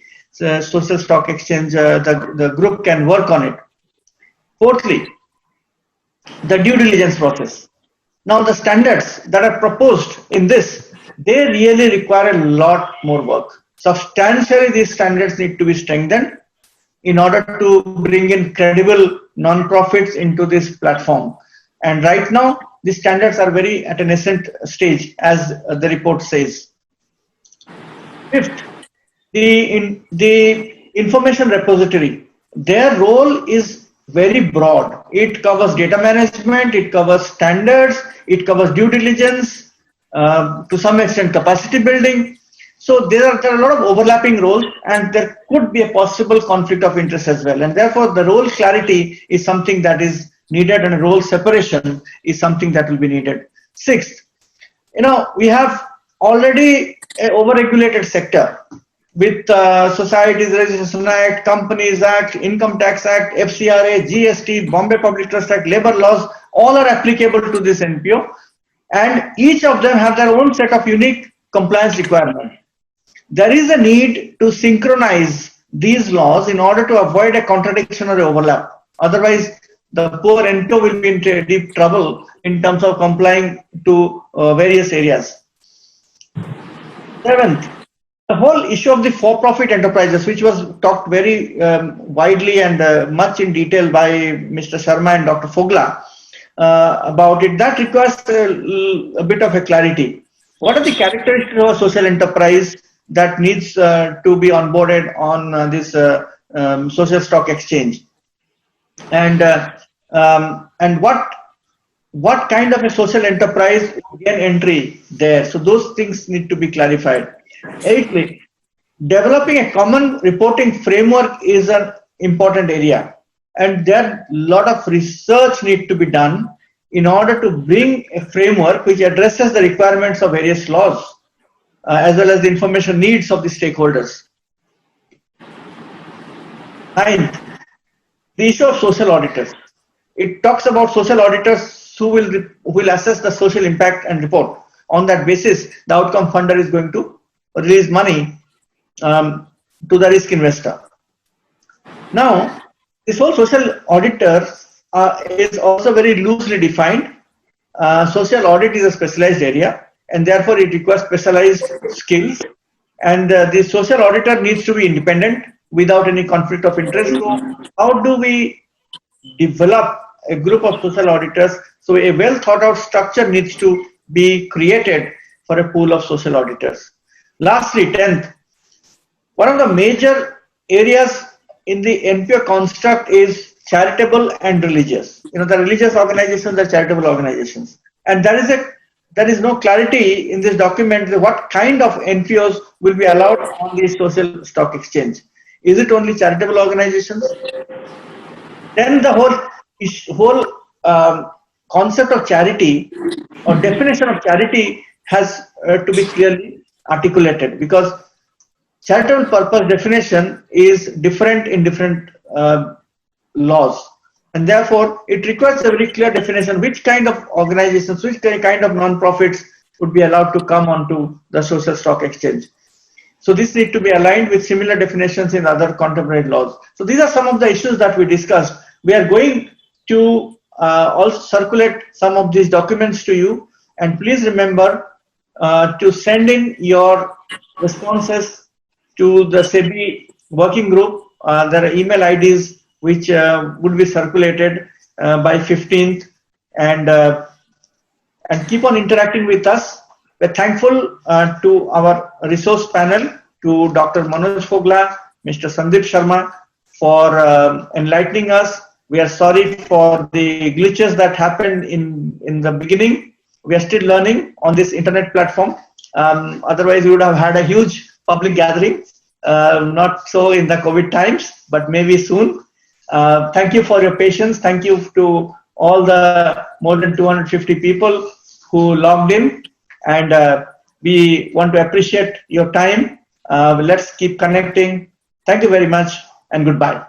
social stock exchange, the group can work on it. Fourthly, the due diligence process. Now the standards that are proposed in this, they really require a lot more work. Substantially, these standards need to be strengthened in order to bring in credible non-profits into this platform. And right now, these standards are very at a nascent stage, as the report says. Fifth, the information repository. Their role is very broad. It covers data management, it covers standards, it covers due diligence, to some extent capacity building. So there are a lot of overlapping roles, and there could be a possible conflict of interest as well. And therefore, the role clarity is something that is needed, and a role separation is something that will be needed. Sixth, we have already an overregulated sector with Societies Registration Act, Companies Act, Income Tax Act, FCRA, GST, Bombay Public Trust Act, labor laws, all are applicable to this NPO. and each of them have their own set of unique compliance requirements. There is a need to synchronize these laws in order to avoid a contradiction or overlap. Otherwise, the poor NPO will be in deep trouble in terms of complying to various areas. Seventh, the whole issue of the for-profit enterprises, which was talked very widely and much in detail by Mr. Sharma and Dr. Fogla about it, that requires a bit of a clarity. What are the characteristics of a social enterprise that needs to be onboarded on this social stock exchange? And what kind of a social enterprise would gain entry there? So those things need to be clarified. Eighthly, developing a common reporting framework is an important area, and there a lot of research need to be done in order to bring a framework which addresses the requirements of various laws as well as the information needs of the stakeholders. Ninth, the issue of social auditors. It talks about social auditors who will assess the social impact and report. On that basis, the outcome funder is going to release money to the risk investor. Now, this whole social auditor is also very loosely defined. Social audit is a specialized area, and therefore it requires specialized skills. And the social auditor needs to be independent without any conflict of interest. So, how do we develop a group of social auditors? So, a well thought out structure needs to be created for a pool of social auditors. Lastly, 10th, one of the major areas in the NPO construct is charitable and religious. You know, the religious organizations are charitable organizations, and there is no clarity in this document what kind of NPOs will be allowed on the social stock exchange. Is it only charitable organizations? Then the whole concept of charity or definition of charity has to be clearly articulated, because charitable purpose definition is different in different laws, and therefore it requires a very clear definition which kind of organizations, which kind of non-profits would be allowed to come onto the social stock exchange. So this needs to be aligned with similar definitions in other contemporary laws. So these are some of the issues that we discussed. We are going to also circulate some of these documents to you, and please remember to send in your responses to the SEBI working group. There are email IDs which would be circulated by 15th, and keep on interacting with us. We're thankful to our resource panel, to Dr. Manoj Fogla, Mr. Sandeep Sharma, for enlightening us. We are sorry for the glitches that happened in the beginning. We are still learning on this internet platform. Otherwise, we would have had a huge public gathering. Not so in the COVID times, but maybe soon. Thank you for your patience. Thank you to all the more than 250 people who logged in, and we want to appreciate your time. Let's keep connecting. Thank you very much, and goodbye.